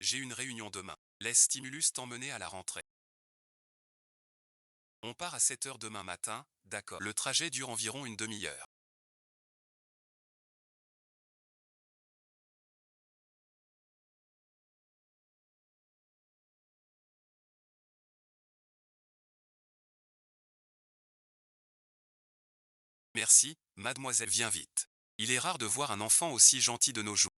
J'ai une réunion demain. Laisse Stimulus t'emmener à la rentrée. On part à 7 heures demain matin, d'accord. Le trajet dure environ une demi-heure. Merci, mademoiselle, viens vite. Il est rare de voir un enfant aussi gentil de nos jours.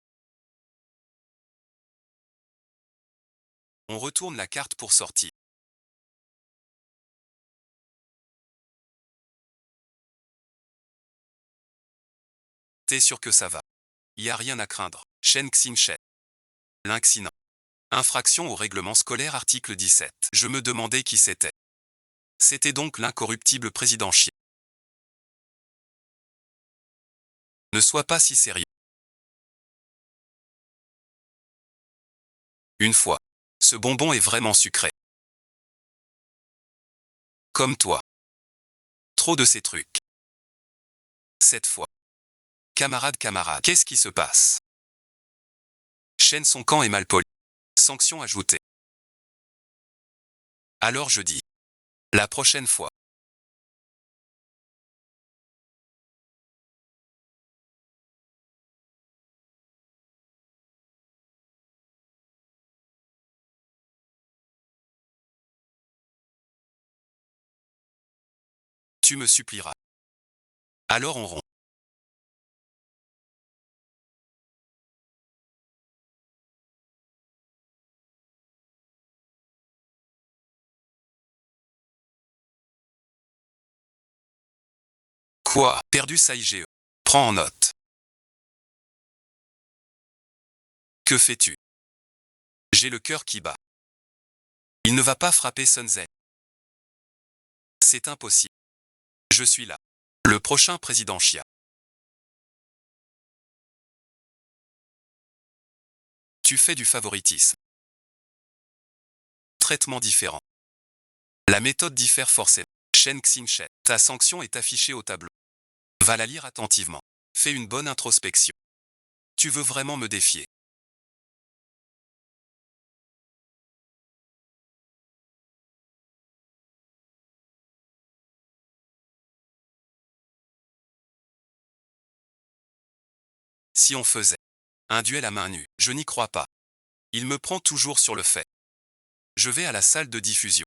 On retourne la carte pour sortir. T'es sûr que ça va? Y a rien à craindre. Shen Xinshe. L'incident. Infraction au règlement scolaire article 17. Je me demandais qui c'était. C'était donc l'incorruptible président Xi. Ne sois pas si sérieux. Une fois. Ce bonbon est vraiment sucré. Comme toi. Trop de ces trucs. Cette fois. Camarade, qu'est-ce qui se passe? Shen son camp est mal poli. Sanction ajoutée. Alors je dis. La prochaine fois. Tu me supplieras. Alors on rompt. Quoi? Perdu ça IGE. Prends en note. Que fais-tu? J'ai le cœur qui bat. Il ne va pas frapper Sun Tzu. C'est impossible. Je suis là. Le prochain président Xia. Tu fais du favoritisme. Traitement différent. La méthode diffère forcément. Shen Xinshe. Ta sanction est affichée au tableau. Va la lire attentivement. Fais une bonne introspection. Tu veux vraiment me défier? Si on faisait un duel à main nue, je n'y crois pas. Il me prend toujours sur le fait. Je vais à la salle de diffusion.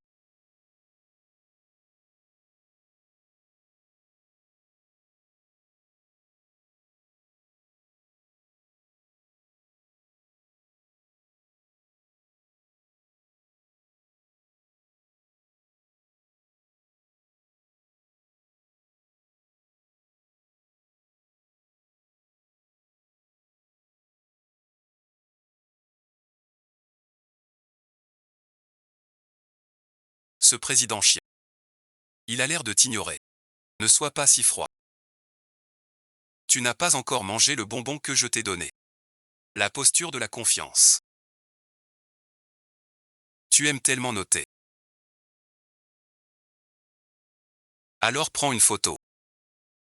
Ce président Xia. Il a l'air de t'ignorer. Ne sois pas si froid. Tu n'as pas encore mangé le bonbon que je t'ai donné. La posture de la confiance. Tu aimes tellement noter. Alors prends une photo.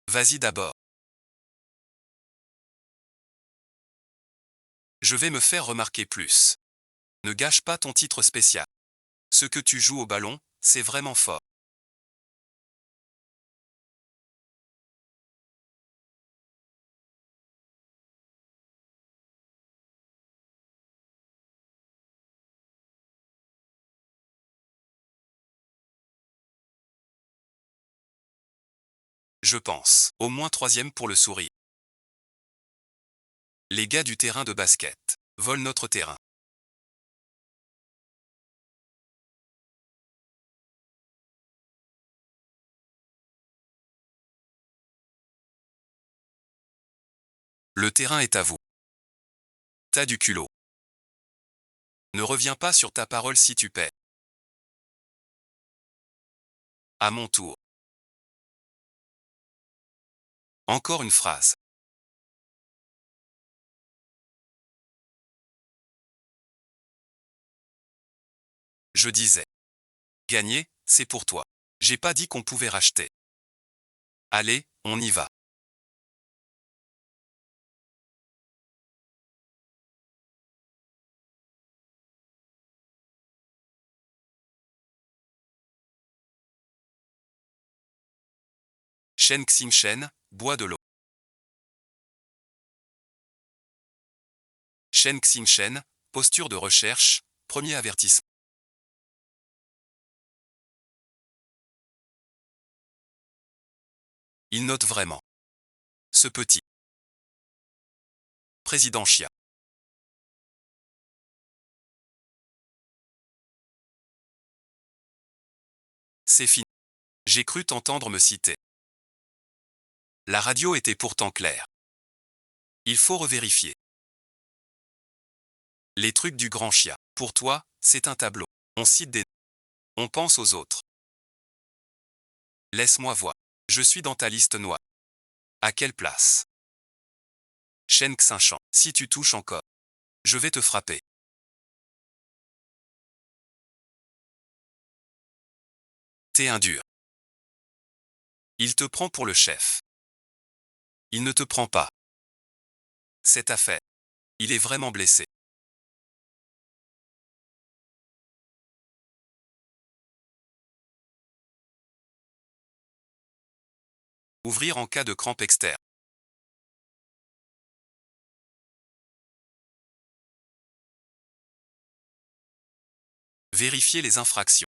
Vas-y d'abord. Je vais me faire remarquer plus. Ne gâche pas ton titre spécial. Ce que tu joues au ballon, c'est vraiment fort. Je pense. Au moins troisième pour le sourire. Les gars du terrain de basket volent notre terrain. Le terrain est à vous. T'as du culot. Ne reviens pas sur ta parole si tu perds. À mon tour. Encore une phrase. Je disais. Gagner, c'est pour toi. J'ai pas dit qu'on pouvait racheter. Allez, on y va. Shen Xin-shen, bois de l'eau. Shen Xin-shen, posture de recherche, premier avertissement. Il note vraiment. Ce petit. Président Chia. C'est fini. J'ai cru t'entendre me citer. La radio était pourtant claire. Il faut revérifier. Les trucs du grand Chia. Pour toi, c'est un tableau. On cite des noms. On pense aux autres. Laisse-moi voir. Je suis dans ta liste noire. À quelle place? Shen Xinchan. Si tu touches encore, je vais te frapper. T'es un dur. Il te prend pour le chef. Il ne te prend pas. Cette affaire. Il est vraiment blessé. Ouvrir en cas de crampe externe. Vérifier les infractions.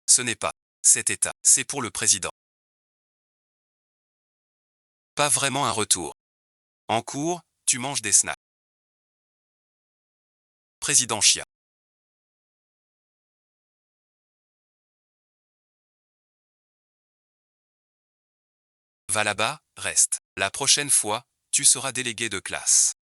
Ce n'est pas cet état, c'est pour le président. Pas vraiment un retour. En cours, tu manges des snacks. Président Chia. Va là-bas, reste. La prochaine fois, tu seras délégué de classe.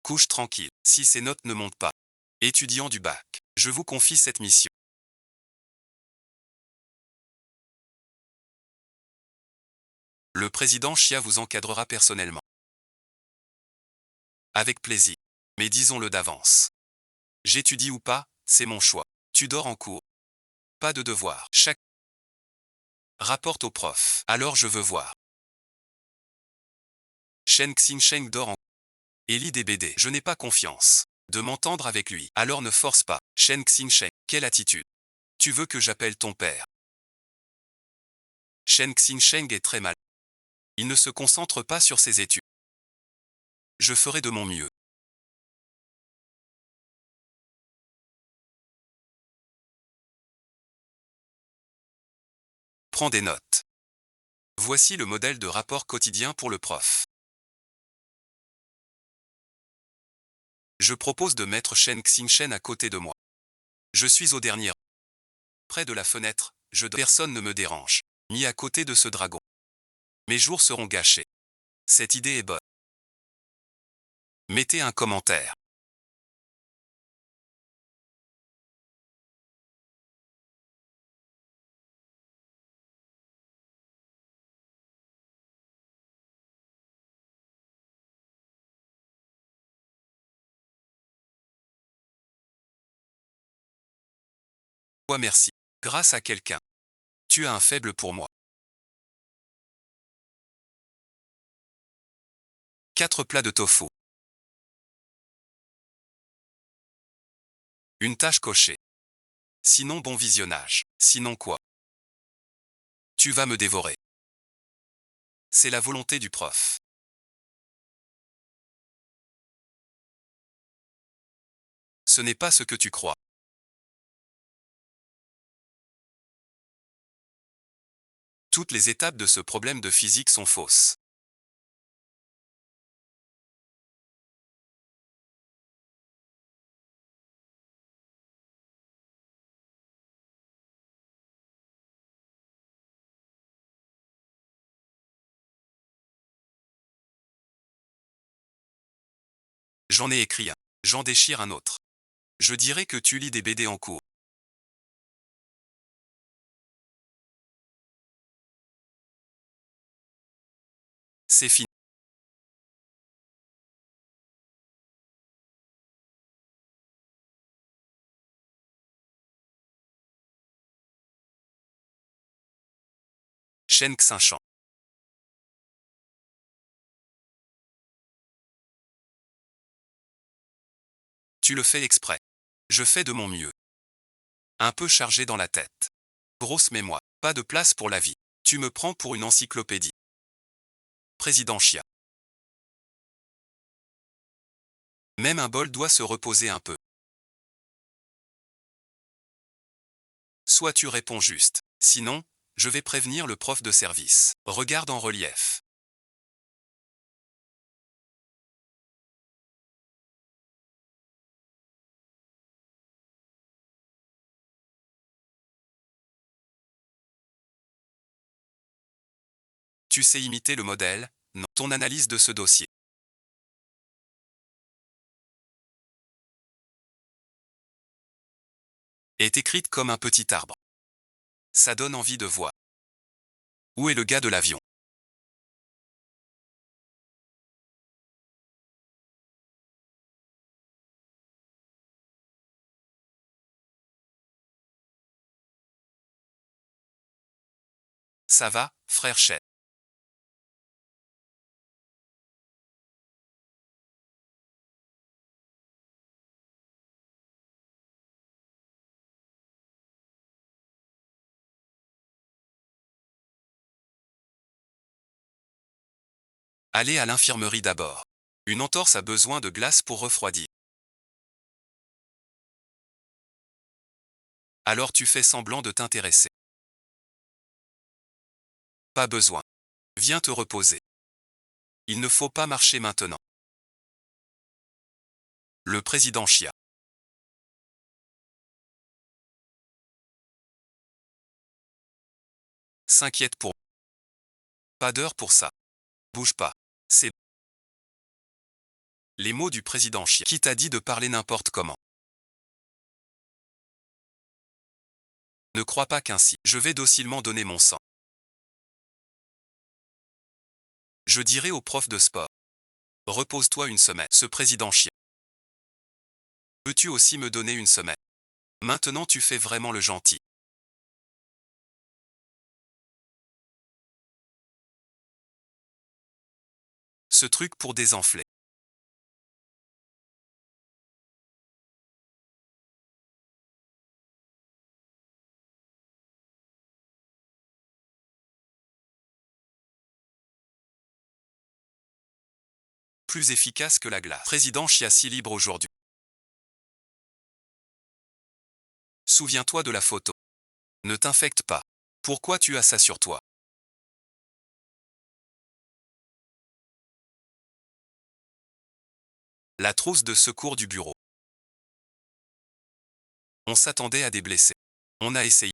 Couche tranquille, si ces notes ne montent pas. Étudiant du bac, je vous confie cette mission. Le président Chia vous encadrera personnellement. Avec plaisir. Mais disons-le d'avance. J'étudie ou pas, c'est mon choix. Tu dors en cours. Pas de devoir. Chaque rapporte au prof. Alors je veux voir. Shen Xin-sheng dort en et lit des BD. Je n'ai pas confiance de m'entendre avec lui. Alors ne force pas. Shen Xin-sheng. Quelle attitude? Tu veux que j'appelle ton père? Shen Xin-sheng est très mal. Il ne se concentre pas sur ses études. Je ferai de mon mieux. Prends des notes. Voici le modèle de rapport quotidien pour le prof. Je propose de mettre Shen Xin-shen à côté de moi. Je suis au dernier rang. Près de la fenêtre, personne ne me dérange. Mis à côté de ce dragon. Mes jours seront gâchés. Cette idée est bonne. Mettez un commentaire. Ouais, merci. Grâce à quelqu'un. Tu as un faible pour moi. 4 plats de tofu. Une tâche cochée. Sinon bon visionnage. Sinon quoi? Tu vas me dévorer. C'est la volonté du prof. Ce n'est pas ce que tu crois. Toutes les étapes de ce problème de physique sont fausses. J'en ai écrit un. J'en déchire un autre. Je dirais que tu lis des BD en cours. C'est fini. Shen Xinchan. Tu le fais exprès. Je fais de mon mieux. Un peu chargé dans la tête. Grosse mémoire. Pas de place pour la vie. Tu me prends pour une encyclopédie. Président Chia. Même un bol doit se reposer un peu. Soit tu réponds juste. Sinon, je vais prévenir le prof de service. Regarde en relief. Tu sais imiter le modèle? Non. Ton analyse de ce dossier est écrite comme un petit arbre. Ça donne envie de voir. Où est le gars de l'avion? Ça va, frère Shen? Allez à l'infirmerie d'abord. Une entorse a besoin de glace pour refroidir. Alors tu fais semblant de t'intéresser. Pas besoin. Viens te reposer. Il ne faut pas marcher maintenant. Le président Chia. S'inquiète pour. Pas d'heure pour ça. Bouge pas. C'est les mots du président Chia. Qui t'a dit de parler n'importe comment? Ne crois pas qu'ainsi, je vais docilement donner mon sang. Je dirai au prof de sport. Repose-toi une semaine. Ce président Chia. Peux-tu aussi me donner une semaine? Maintenant tu fais vraiment le gentil. Ce truc pour désenfler. Plus efficace que la glace. Président Chia si libre aujourd'hui. Souviens-toi de la photo. Ne t'infecte pas. Pourquoi tu as ça sur toi? La trousse de secours du bureau. On s'attendait à des blessés. On a essayé.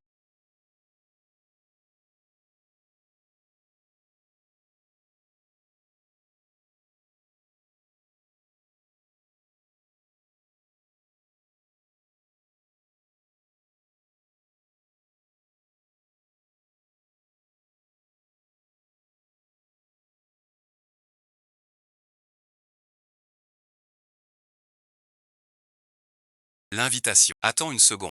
L'invitation. Attends une seconde.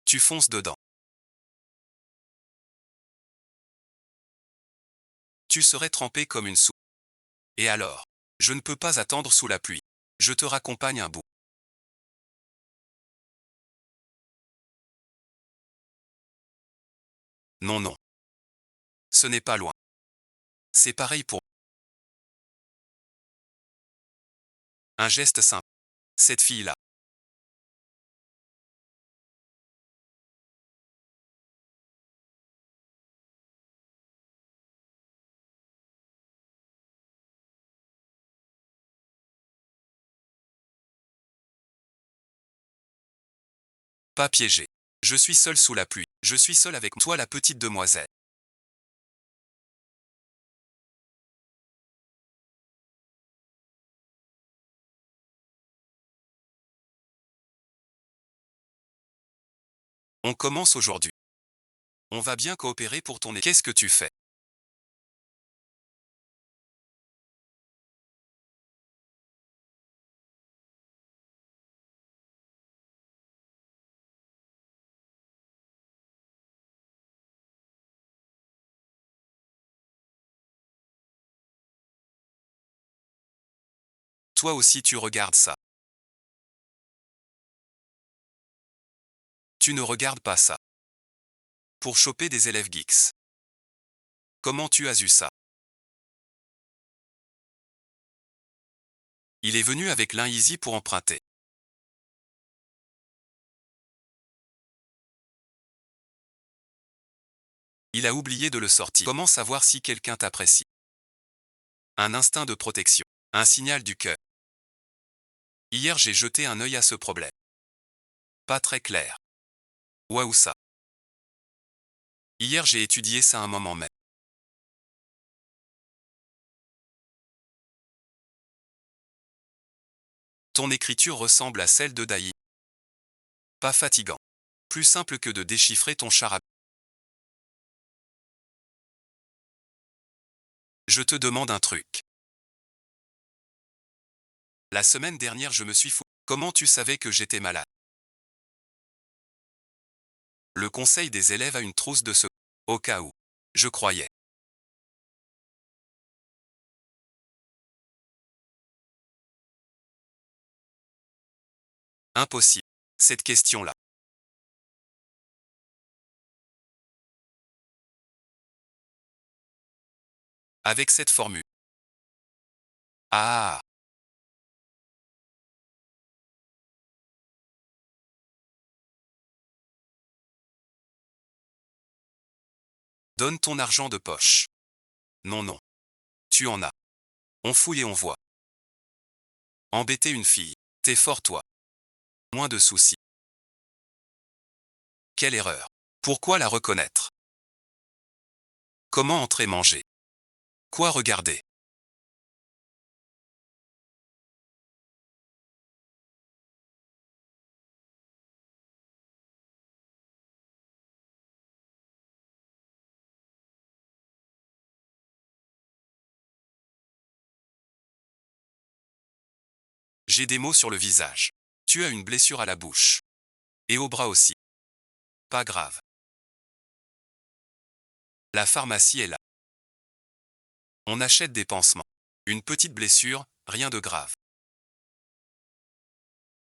Tu fonces dedans. Tu serais trempé comme une soupe. Et alors? Je ne peux pas attendre sous la pluie. Je te raccompagne un bout. Non, non. Ce n'est pas loin. C'est pareil pour un geste simple. Cette fille-là. Pas piégé. Je suis seul sous la pluie. Je suis seul avec toi la petite demoiselle. On commence aujourd'hui. On va bien coopérer pour ton... Qu'est-ce que tu fais? Toi aussi tu regardes ça. Tu ne regardes pas ça. Pour choper des élèves geeks. Comment tu as eu ça? Il est venu avec l'un Easy pour emprunter. Il a oublié de le sortir. Comment savoir si quelqu'un t'apprécie? Un instinct de protection. Un signal du cœur. Hier j'ai jeté un œil à ce problème. Pas très clair. Waouh ça. Hier j'ai étudié ça un moment même. Ton écriture ressemble à celle de Daï. Pas fatigant. Plus simple que de déchiffrer ton charabia. Je te demande un truc. La semaine dernière je me suis fou. Comment tu savais que j'étais malade? Le conseil des élèves a une trousse de secours. Au cas où. Je croyais. Impossible. Cette question-là. Avec cette formule. Ah. Donne ton argent de poche. Non non. Tu en as. On fouille et on voit. Embêter une fille. T'es fort toi. Moins de soucis. Quelle erreur. Pourquoi la reconnaître? Comment entrer manger? Quoi regarder? J'ai des mots sur le visage. Tu as une blessure à la bouche. Et au bras aussi. Pas grave. La pharmacie est là. On achète des pansements. Une petite blessure, rien de grave.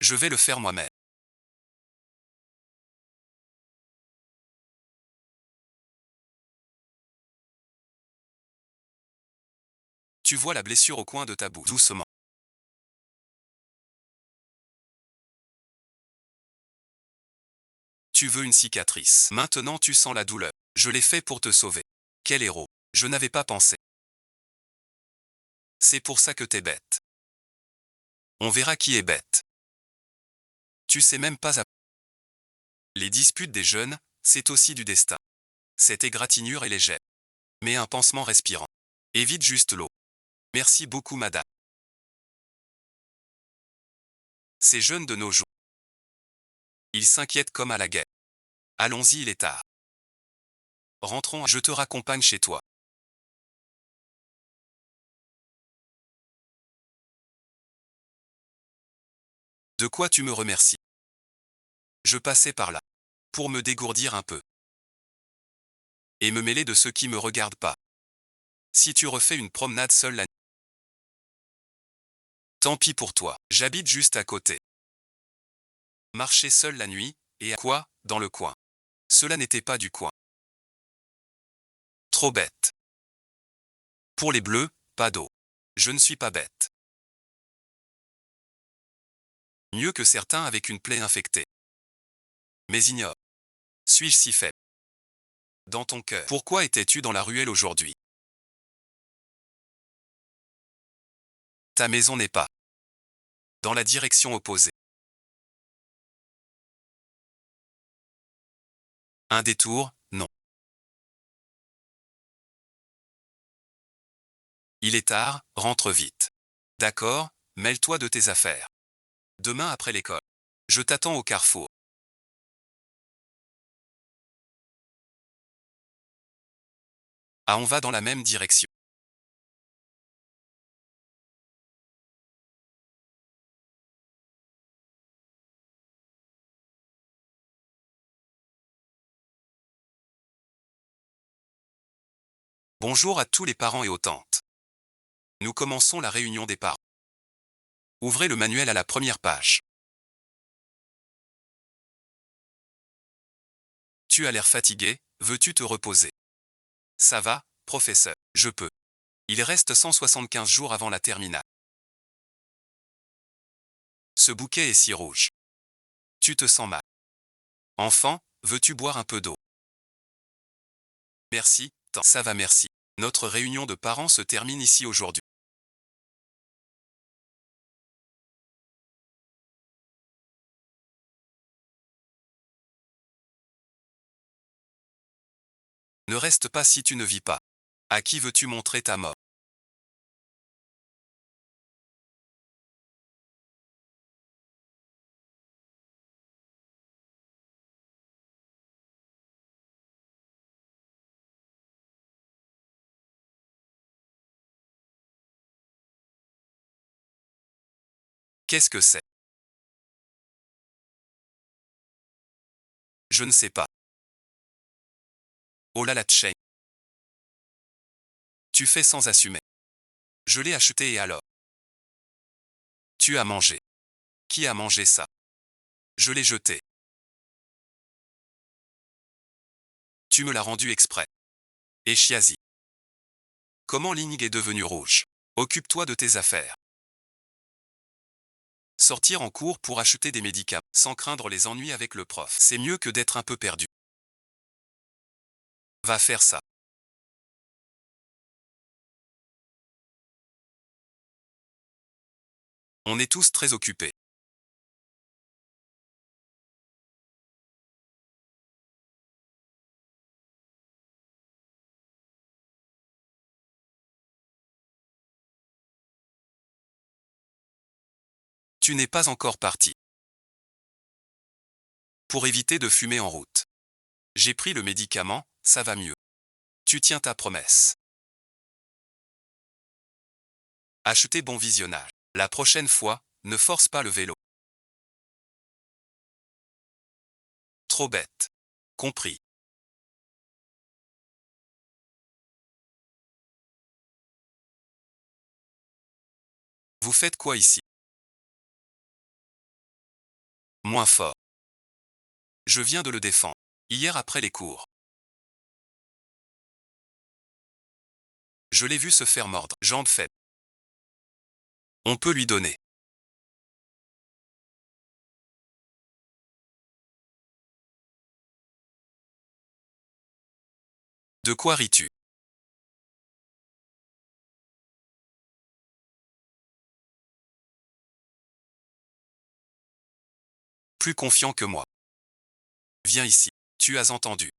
Je vais le faire moi-même. Tu vois la blessure au coin de ta bouche. Doucement. Tu veux une cicatrice. Maintenant tu sens la douleur. Je l'ai fait pour te sauver. Quel héros. Je n'avais pas pensé. C'est pour ça que t'es bête. On verra qui est bête. Tu sais même pas à... Les disputes des jeunes, c'est aussi du destin. Cette égratignure est légère. Mais un pansement respirant. Évite juste l'eau. Merci beaucoup madame. Ces jeunes de nos jours. Ils s'inquiètent comme à la guerre. Allons-y, il est tard. Rentrons, je te raccompagne chez toi. De quoi tu me remercies? Je passais par là. Pour me dégourdir un peu. Et me mêler de ceux qui me regardent pas. Si tu refais une promenade seule la nuit. Tant pis pour toi, j'habite juste à côté. Marcher seul la nuit, et à quoi, dans le coin. Cela n'était pas du coin. Trop bête. Pour les bleus, pas d'eau. Je ne suis pas bête. Mieux que certains avec une plaie infectée. Mais ignore. Suis-je si faible? Dans ton cœur. Pourquoi étais-tu dans la ruelle aujourd'hui? Ta maison n'est pas. Dans la direction opposée. Un détour, non. Il est tard, rentre vite. D'accord, mêle-toi de tes affaires. Demain après l'école. Je t'attends au carrefour. Ah, on va dans la même direction. Bonjour à tous les parents et aux tantes. Nous commençons la réunion des parents. Ouvrez le manuel à la première page. Tu as l'air fatigué, veux-tu te reposer? Ça va, professeur, je peux. Il reste 175 jours avant la terminale. Ce bouquet est si rouge. Tu te sens mal. Enfant, veux-tu boire un peu d'eau? Merci, tant. Ça va, merci. Notre réunion de parents se termine ici aujourd'hui. Ne reste pas si tu ne vis pas. À qui veux-tu montrer ta mort? Qu'est-ce que c'est? Je ne sais pas. Oh là là, Tcheng. Tu fais sans assumer. Je l'ai acheté et alors? Tu as mangé. Qui a mangé ça? Je l'ai jeté. Tu me l'as rendu exprès. Et Chiazi. Comment Linig est devenu rouge? Occupe-toi de tes affaires. Sortir en cours pour acheter des médicaments, sans craindre les ennuis avec le prof, c'est mieux que d'être un peu perdu. Va faire ça. On est tous très occupés. Tu n'es pas encore parti. Pour éviter de fumer en route. J'ai pris le médicament, ça va mieux. Tu tiens ta promesse. Achetez bon visionnage. La prochaine fois, ne force pas le vélo. Trop bête. Compris. Vous faites quoi ici? Moins fort. Je viens de le défendre. Hier après les cours. Je l'ai vu se faire mordre. Jambe faible. On peut lui donner. De quoi ris-tu? Plus confiant que moi. Viens ici. Tu as entendu.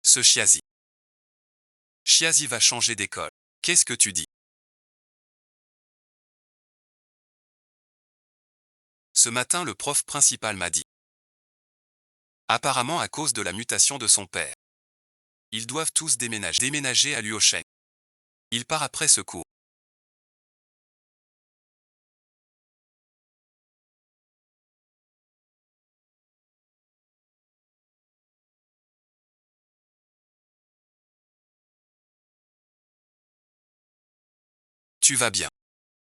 Ce Chiazi. Chiazi va changer d'école. Qu'est-ce que tu dis? Ce matin, le prof principal m'a dit. Apparemment à cause de la mutation de son père. Ils doivent tous déménager. Déménager à Luocheng. Il part après ce cours. Tu vas bien.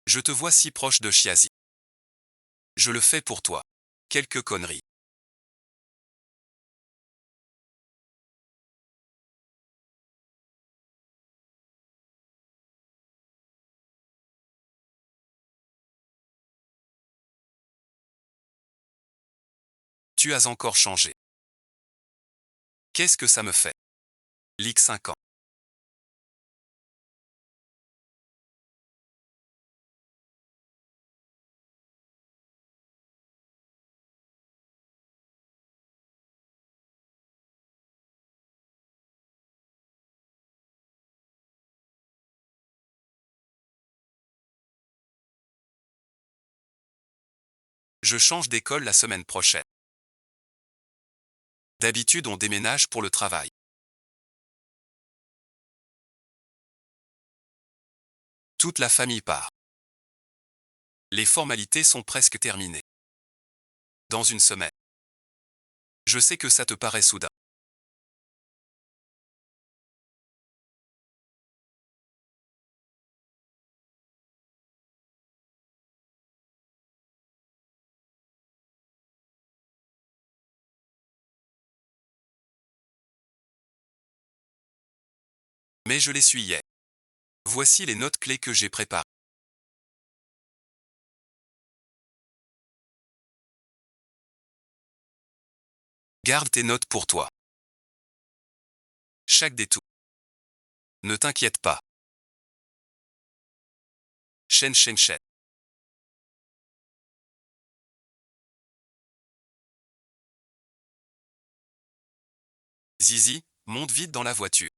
Je te vois si proche de Chiazi. Je le fais pour toi. Quelques conneries. Tu as encore changé. Qu'est-ce que ça me fait? Ligue 5 ans. Je change d'école la semaine prochaine. D'habitude on déménage pour le travail. Toute la famille part. Les formalités sont presque terminées. Dans une semaine. Je sais que ça te paraît soudain. Mais je l'essuyais. Voici les notes clés que j'ai préparées. Garde tes notes pour toi. Chaque détour. Ne t'inquiète pas. Chen chen chen. Zizi, monte vite dans la voiture.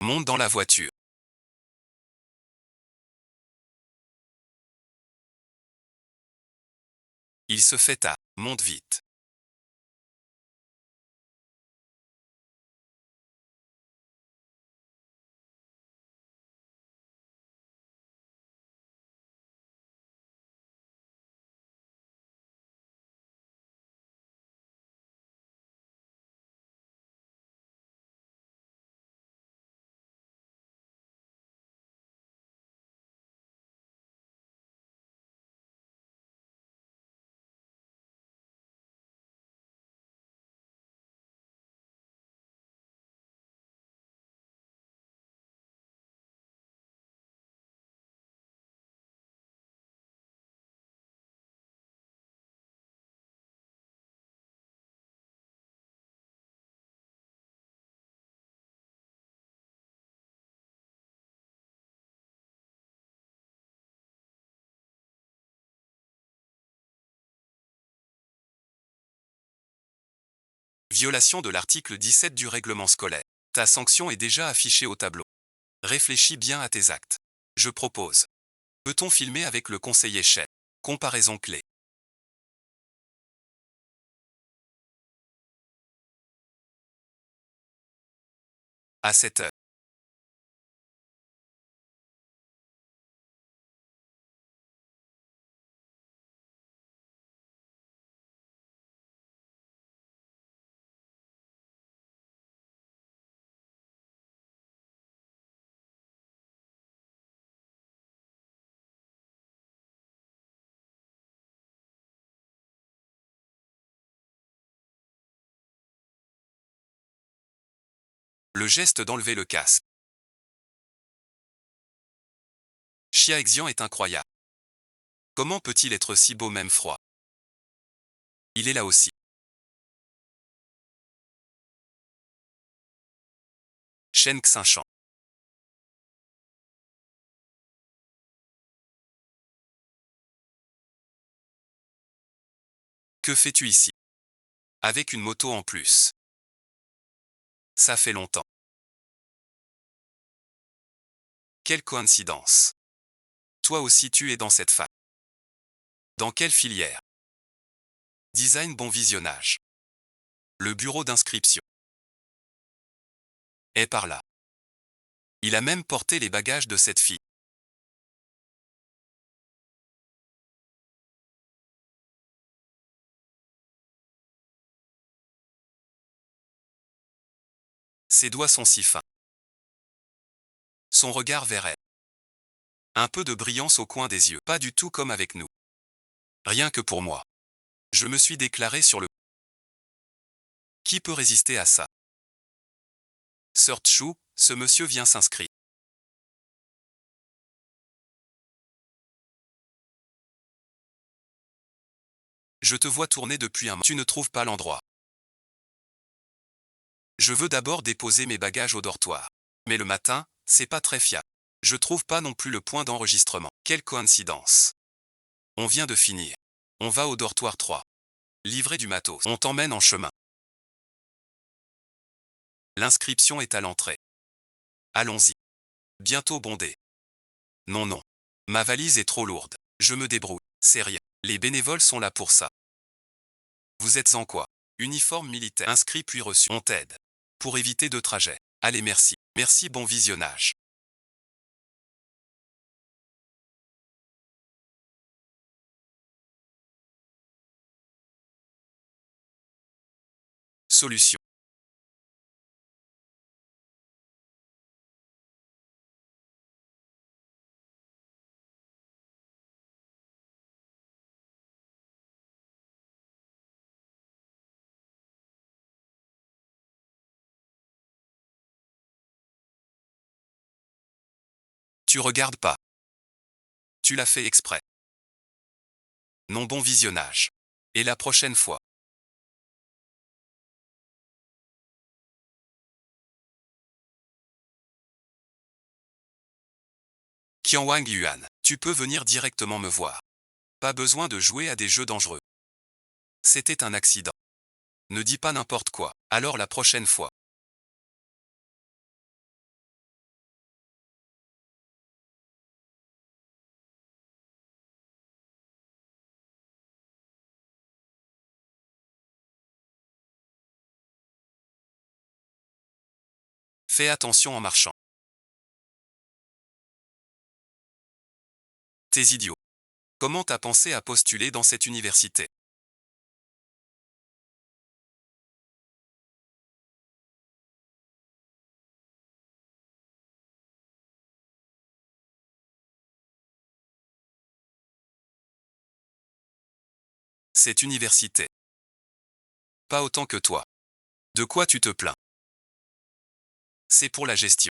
Monte dans la voiture. Il se fait tard. Monte vite. Violation de l'article 17 du règlement scolaire. Ta sanction est déjà affichée au tableau. Réfléchis bien à tes actes. Je propose. Peut-on filmer avec le conseiller chef? Comparaison clé. À 7 heures. Le geste d'enlever le casque. Chia Xian est incroyable. Comment peut-il être si beau même froid? Il est là aussi. Shen Xinchan. Que fais-tu ici? Avec une moto en plus. Ça fait longtemps. Quelle coïncidence. Toi aussi tu es dans cette fac. Dans quelle filière? Design bon visionnage. Le bureau d'inscription. Est par là. Il a même porté les bagages de cette fille. Ses doigts sont si fins. Son regard vers elle. Un peu de brillance au coin des yeux, pas du tout comme avec nous. Rien que pour moi. Je me suis déclaré sur le... Qui peut résister à ça? Sir Chu, ce monsieur vient s'inscrire. Je te vois tourner depuis un moment. Tu ne trouves pas l'endroit. Je veux d'abord déposer mes bagages au dortoir. Mais le matin, c'est pas très fiable. Je trouve pas non plus le point d'enregistrement. Quelle coïncidence. On vient de finir. On va au dortoir 3. Livrer du matos. On t'emmène en chemin. L'inscription est à l'entrée. Allons-y. Bientôt bondé. Non, non. Ma valise est trop lourde. Je me débrouille. C'est rien. Les bénévoles sont là pour ça. Vous êtes en quoi? Uniforme militaire. Inscrit puis reçu. On t'aide. Pour éviter de trajet. Allez, merci. Merci, bon visionnage. Solution. Tu regardes pas. Tu l'as fait exprès. Non, bon visionnage. Et la prochaine fois. Qianwang Yuan, tu peux venir directement me voir. Pas besoin de jouer à des jeux dangereux. C'était un accident. Ne dis pas n'importe quoi. Alors la prochaine fois. Fais attention en marchant. T'es idiot. Comment t'as pensé à postuler dans cette université? Cette université. Pas autant que toi. De quoi tu te plains? C'est pour la gestion.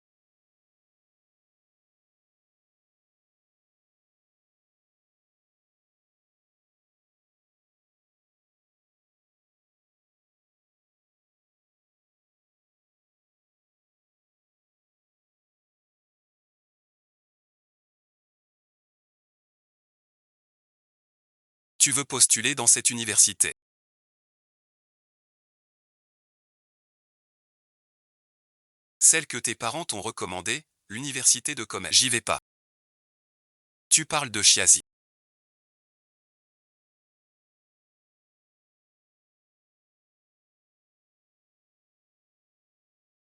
Tu veux postuler dans cette université? Celle que tes parents t'ont recommandée, l'université de commerce. J'y vais pas. Tu parles de Chiazi.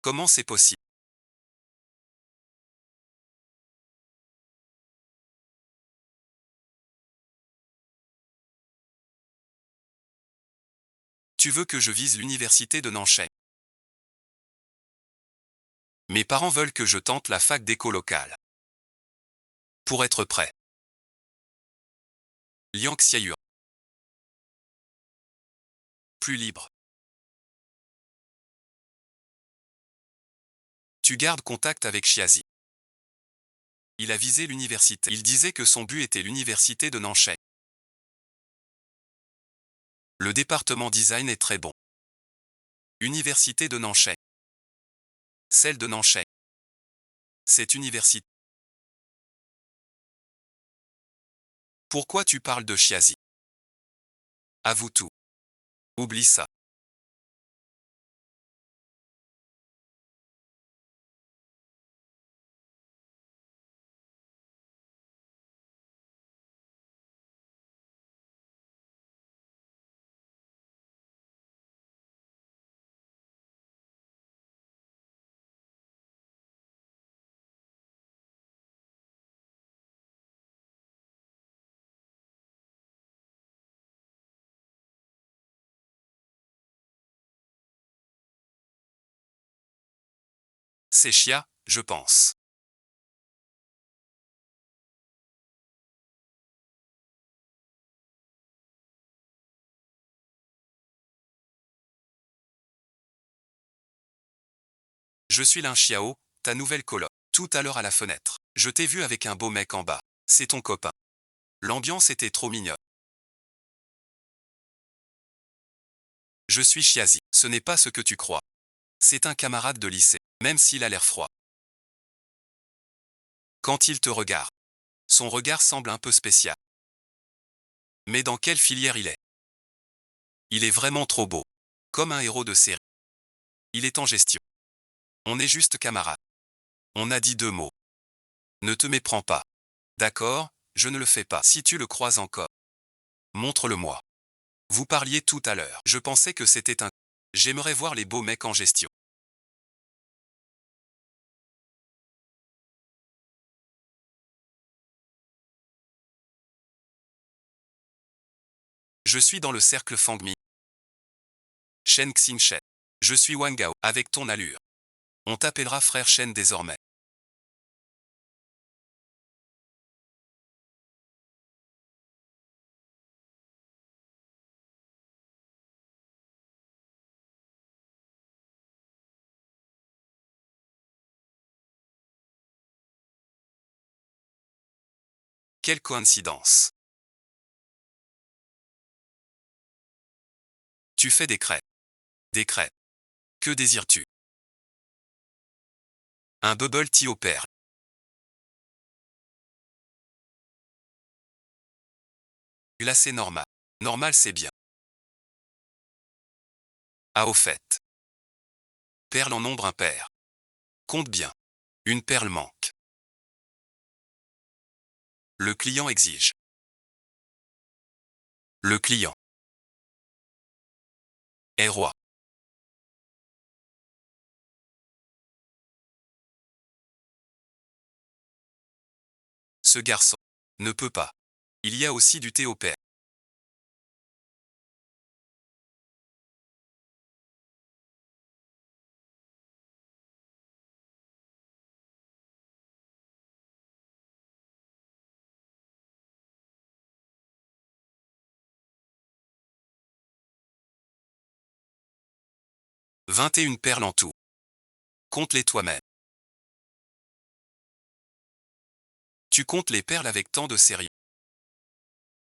Comment c'est possible? Tu veux que je vise l'université de Nancheng? Mes parents veulent que je tente la fac d'éco locale. Pour être prêt. Liang Xiaoyuan. Plus libre. Tu gardes contact avec Chiazi. Il a visé l'université. Il disait que son but était l'université de Nancheng. Le département design est très bon. Université de Nancheng. Celle de Nancheng. Cette université. Pourquoi tu parles de Chiazi? Avoue tout. Oublie ça. C'est Chia, je pense. Je suis Lin Xiao, ta nouvelle coloc. Tout à l'heure à la fenêtre. Je t'ai vu avec un beau mec en bas. C'est ton copain. L'ambiance était trop mignonne. Je suis Chiazi. Ce n'est pas ce que tu crois. C'est un camarade de lycée, même s'il a l'air froid. Quand il te regarde, son regard semble un peu spécial. Mais dans quelle filière il est? Il est vraiment trop beau. Comme un héros de série. Il est en gestion. On est juste camarades. On a dit 2 mots. Ne te méprends pas. D'accord, je ne le fais pas. Si tu le crois encore, montre-le-moi. Vous parliez tout à l'heure. Je pensais que c'était un... J'aimerais voir les beaux mecs en gestion. Je suis dans le cercle Fangmi. Shen Xinshen. Je suis Wang Gao, avec ton allure. On t'appellera frère Shen désormais. Quelle coïncidence. Tu fais des crêpes. Des crêpes. Que désires-tu? Un bubble tea au perles. Glacé normal. Normal c'est bien. Ah au fait. Perle en nombre impair. Compte bien. Une perle manque. Le client exige. Le client est roi. Ce garçon ne peut pas. Il y a aussi du thé au perles. « 21 perles en tout. Compte-les toi-même. Tu comptes les perles avec tant de sérieux.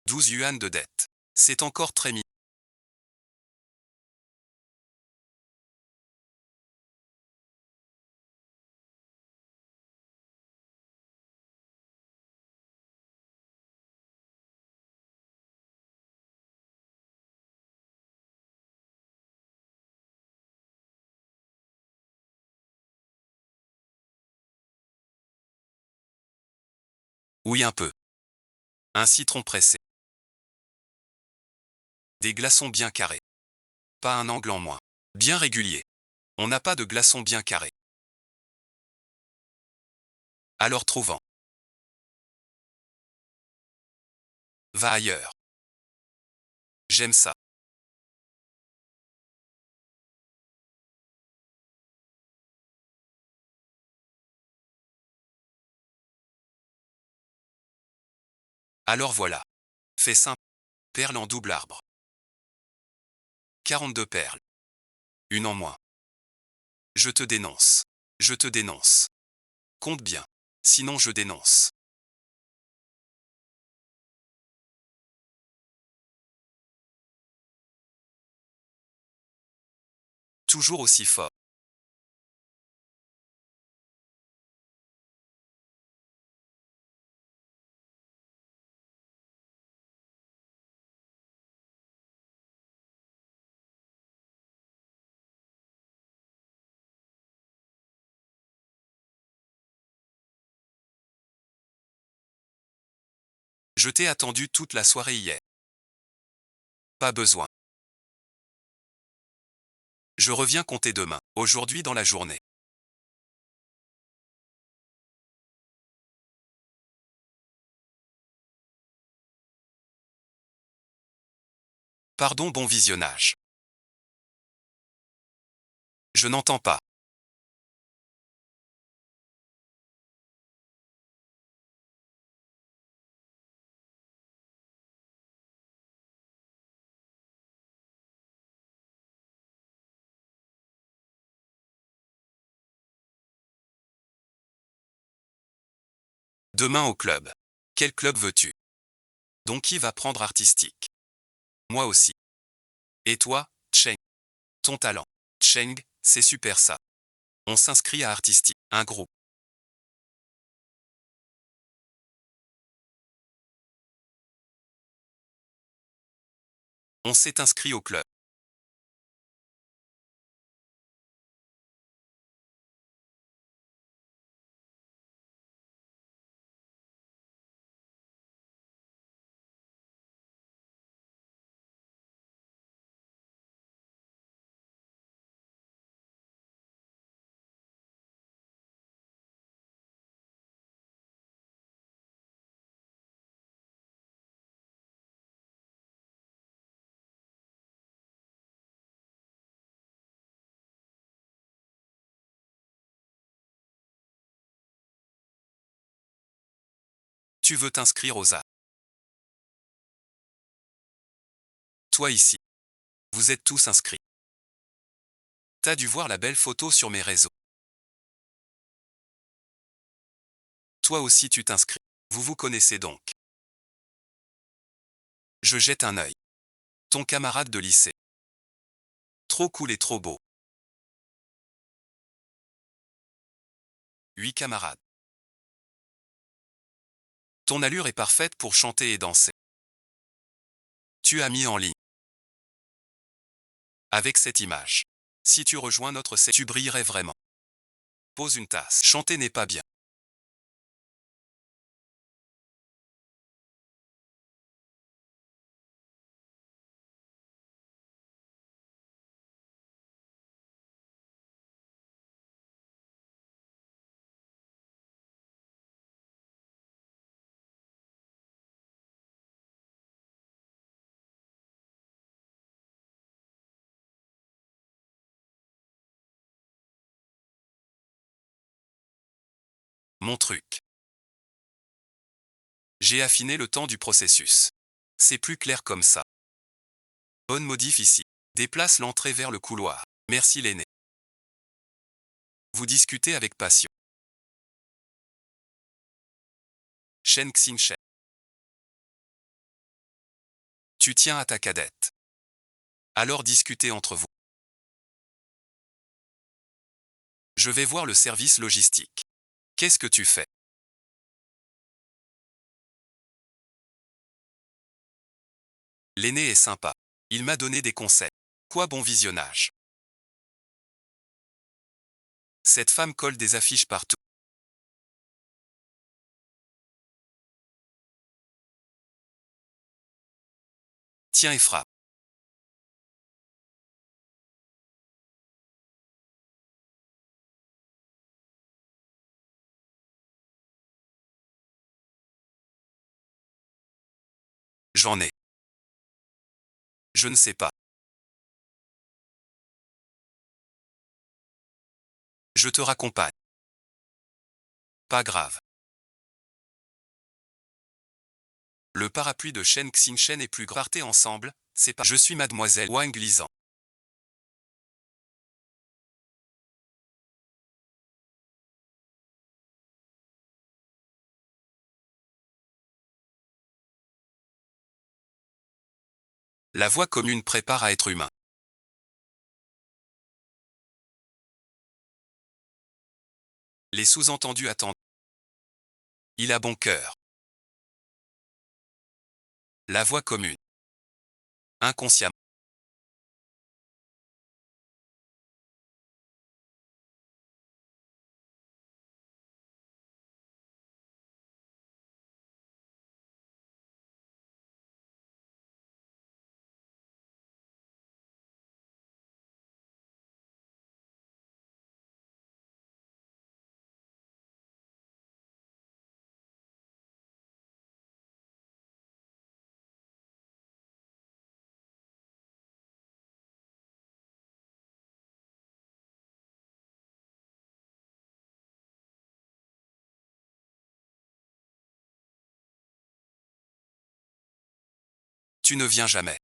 12 yuan de dette. C'est encore très mis. Oui un peu. Un citron pressé. Des glaçons bien carrés. Pas un angle en moins. Bien régulier. On n'a pas de glaçons bien carrés. Alors trouvant. Va ailleurs. J'aime ça. Alors voilà. Fais simple. Perles en double arbre. 42 perles. Une en moins. Je te dénonce. Je te dénonce. Compte bien. Sinon je dénonce. Toujours aussi fort. Je t'ai attendu toute la soirée hier. Pas besoin. Je reviens compter demain. Aujourd'hui dans la journée. Pardon, bon visionnage. Je n'entends pas. Demain au club. Quel club veux-tu? Donc qui va prendre artistique? Moi aussi. Et toi, Cheng? Ton talent. Cheng, c'est super ça. On s'inscrit à artistique. Un groupe. On s'est inscrit au club. Tu veux t'inscrire aux arts? Toi ici. Vous êtes tous inscrits. T'as dû voir la belle photo sur mes réseaux. Toi aussi tu t'inscris. Vous vous connaissez donc. Je jette un œil. Ton camarade de lycée. Trop cool et trop beau. 8 camarades. Ton allure est parfaite pour chanter et danser. Tu as mis en ligne. Avec cette image. Si tu rejoins notre tu brillerais vraiment. Pose une tasse. Chanter n'est pas bien. Mon truc. J'ai affiné le temps du processus. C'est plus clair comme ça. Bonne modif ici. Déplace l'entrée vers le couloir. Merci l'aîné. Vous discutez avec passion. Shen Xin Shen. Tu tiens à ta cadette. Alors discutez entre vous. Je vais voir le service logistique. Qu'est-ce que tu fais? L'aîné est sympa. Il m'a donné des conseils. Quoi bon visionnage. Cette femme colle des affiches partout. Tiens et frappe. J'en ai. Je ne sais pas. Je te raccompagne. Pas grave. Le parapluie de Shen Xin Shen est plus grand. Partez ensemble, c'est pas. Je suis mademoiselle Wang Lizan. La voie commune prépare à être humain. Les sous-entendus attendent. Il a bon cœur. La voie commune. Inconsciemment. Tu ne viens jamais.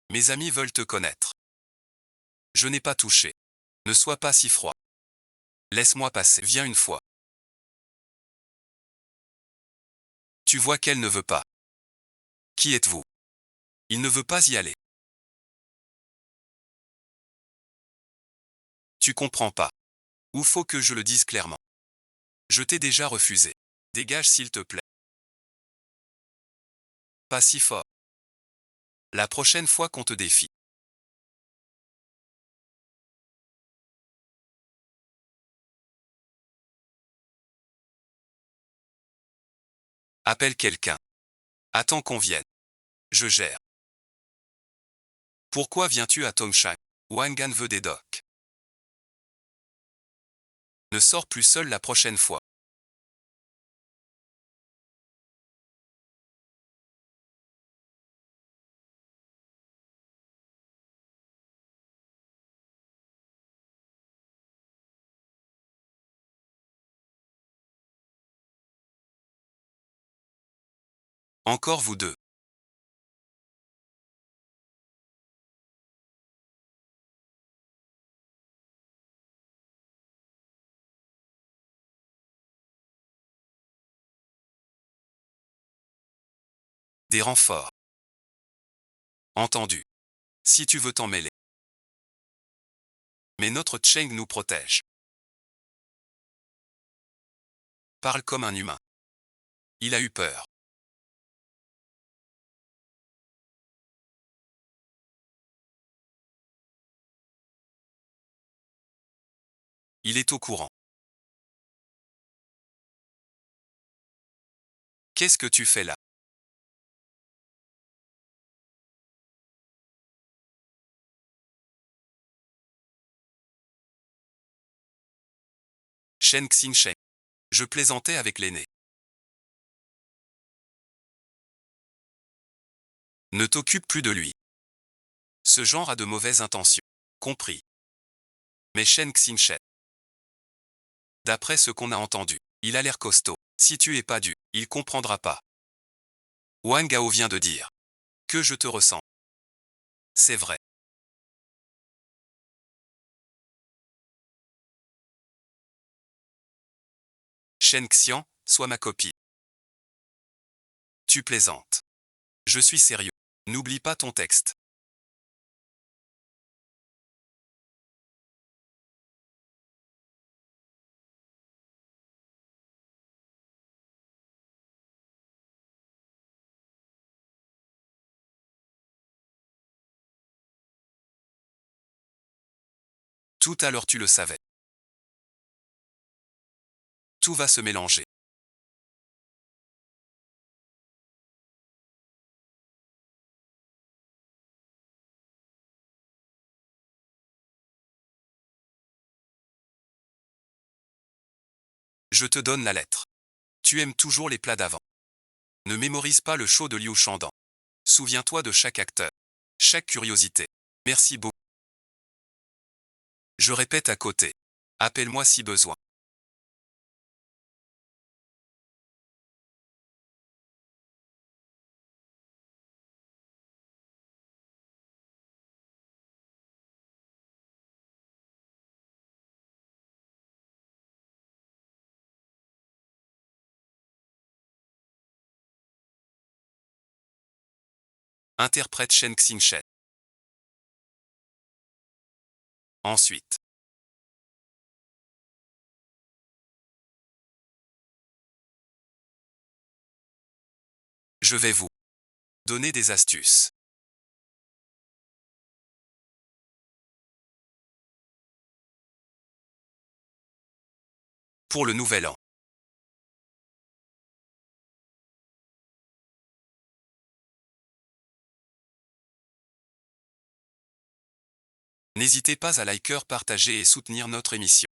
Mes amis veulent te connaître. Je n'ai pas touché. Ne sois pas si froid. Laisse-moi passer. Viens une fois. Tu vois qu'elle ne veut pas. Qui êtes-vous? Il ne veut pas y aller. Tu comprends pas. Ou faut que je le dise clairement. Je t'ai déjà refusé. Dégage s'il te plaît. Pas si fort. La prochaine fois qu'on te défie. Appelle quelqu'un. Attends qu'on vienne. Je gère. Pourquoi viens-tu à Tongshan? Wangan veut des docs. Ne sors plus seul la prochaine fois. Encore vous deux. Des renforts. Entendu. Si tu veux t'en mêler. Mais notre Cheng nous protège. Parle comme un humain. Il a eu peur. Il est au courant. Qu'est-ce que tu fais là? Shen Xinsheng. Je plaisantais avec l'aîné. Ne t'occupe plus de lui. Ce genre a de mauvaises intentions. Compris. Mais Shen Xinsheng. D'après ce qu'on a entendu, il a l'air costaud. Si tu es pas dû, il comprendra pas. Wang Gao vient de dire que je te ressens. C'est vrai. Shen Xian, sois ma copie. Tu plaisantes. Je suis sérieux. N'oublie pas ton texte. Tout à l'heure tu le savais. Tout va se mélanger. Je te donne la lettre. Tu aimes toujours les plats d'avant. Ne mémorise pas le show de Liu Shandan. Souviens-toi de chaque acteur. Chaque curiosité. Merci beaucoup. Je répète à côté. Appelle-moi si besoin. Interprète Shen Xinchen. Ensuite. Je vais vous donner des astuces. Pour le nouvel an. N'hésitez pas à liker, partager et soutenir notre émission.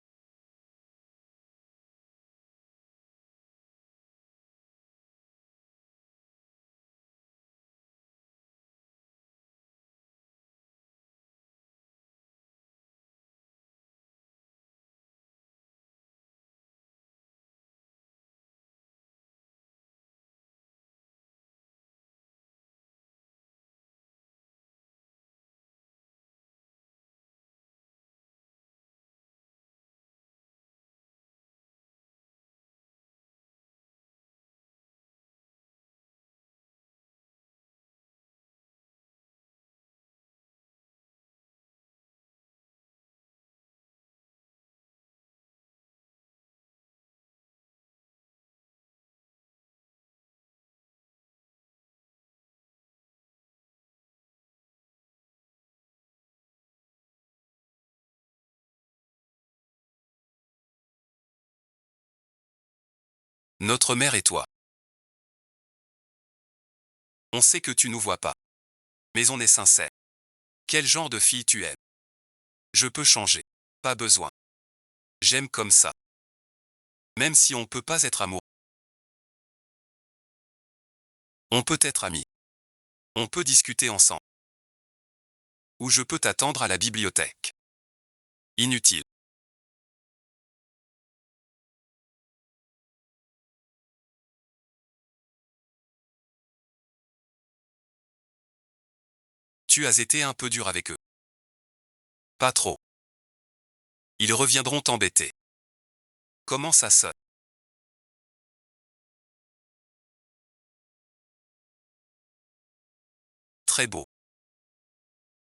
Notre mère et toi. On sait que tu nous vois pas. Mais on est sincère. Quel genre de fille tu aimes? Je peux changer. Pas besoin. J'aime comme ça. Même si on peut pas être amoureux. On peut être amis. On peut discuter ensemble. Ou je peux t'attendre à la bibliothèque. Inutile. Tu as été un peu dur avec eux. Pas trop. Ils reviendront t'embêter. Comment ça sonne? Très beau.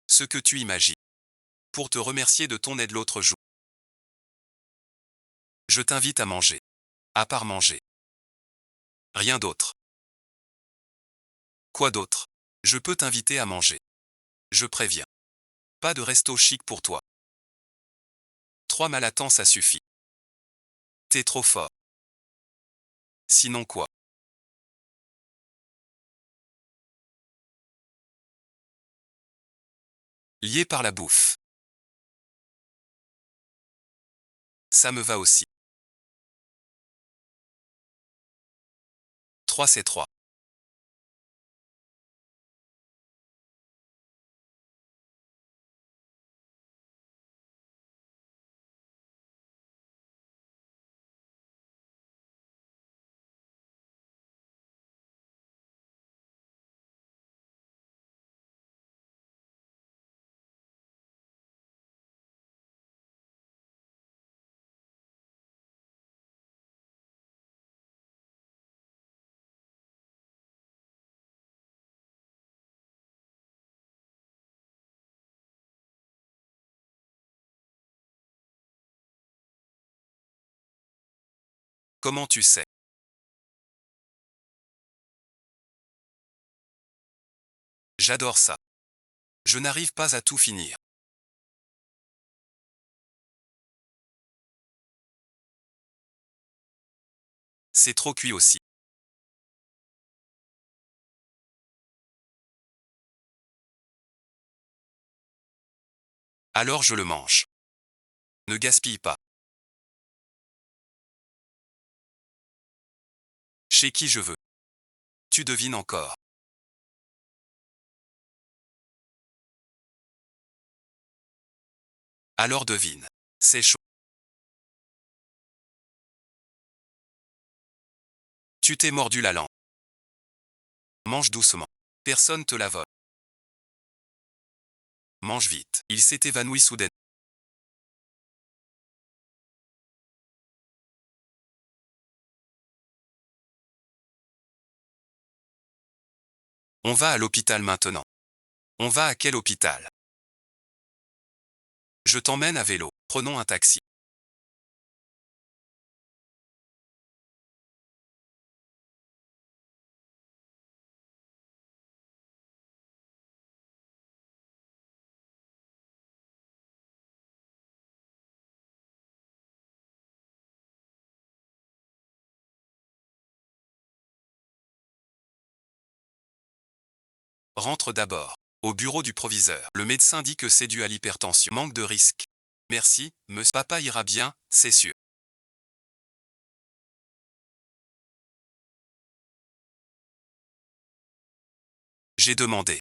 Ce que tu imagines. Pour te remercier de ton aide l'autre jour. Je t'invite à manger. À part manger. Rien d'autre. Quoi d'autre? Je peux t'inviter à manger. Je préviens. Pas de resto chic pour toi. 3 malatans ça suffit. T'es trop fort. Sinon quoi? Lié par la bouffe. Ça me va aussi. 3 c'est 3. Comment tu sais? J'adore ça. Je n'arrive pas à tout finir. C'est trop cuit aussi. Alors je le mange. Ne gaspille pas. Chez qui je veux. Tu devines encore. Alors devine. C'est chaud. Tu t'es mordu la langue. Mange doucement. Personne te la vole. Mange vite. Il s'est évanoui soudainement. On va à l'hôpital maintenant. On va à quel hôpital? Je t'emmène à vélo. Prenons un taxi. Rentre d'abord. Au bureau du proviseur. Le médecin dit que c'est dû à l'hypertension. Manque de risque. Merci, monsieur. Papa ira bien, c'est sûr. J'ai demandé.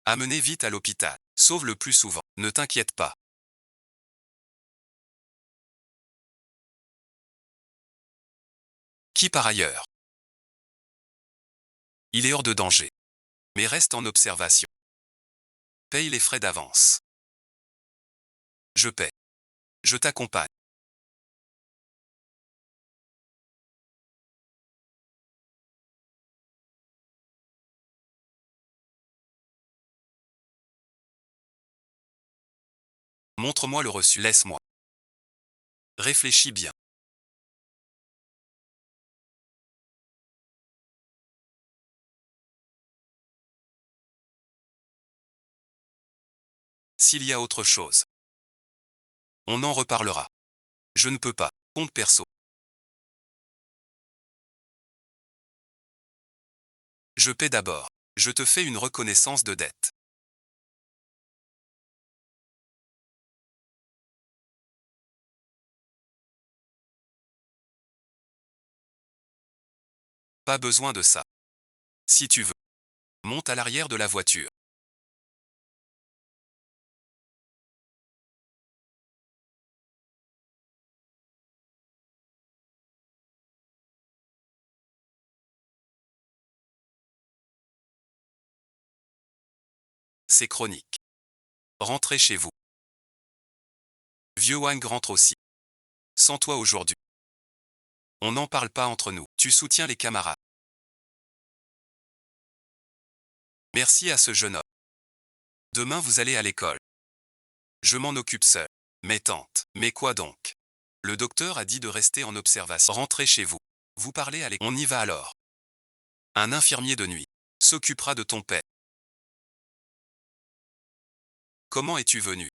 Amenez vite à l'hôpital. Sauve le plus souvent. Ne t'inquiète pas. Qui par ailleurs? Il est hors de danger. Mais reste en observation. Paye les frais d'avance. Je paie. Je t'accompagne. Montre-moi le reçu. Laisse-moi. Réfléchis bien. S'il y a autre chose, on en reparlera. Je ne peux pas. Compte perso. Je paie d'abord. Je te fais une reconnaissance de dette. Pas besoin de ça. Si tu veux, monte à l'arrière de la voiture. C'est chronique. Rentrez chez vous. Vieux Wang rentre aussi. Sans toi aujourd'hui. On n'en parle pas entre nous. Tu soutiens les camarades. Merci à ce jeune homme. Demain vous allez à l'école. Je m'en occupe seul. Mais tante, mais quoi donc? Le docteur a dit de rester en observation. Rentrez chez vous. Vous parlez à l'école. On y va alors. Un infirmier de nuit s'occupera de ton père. Comment es-tu venu?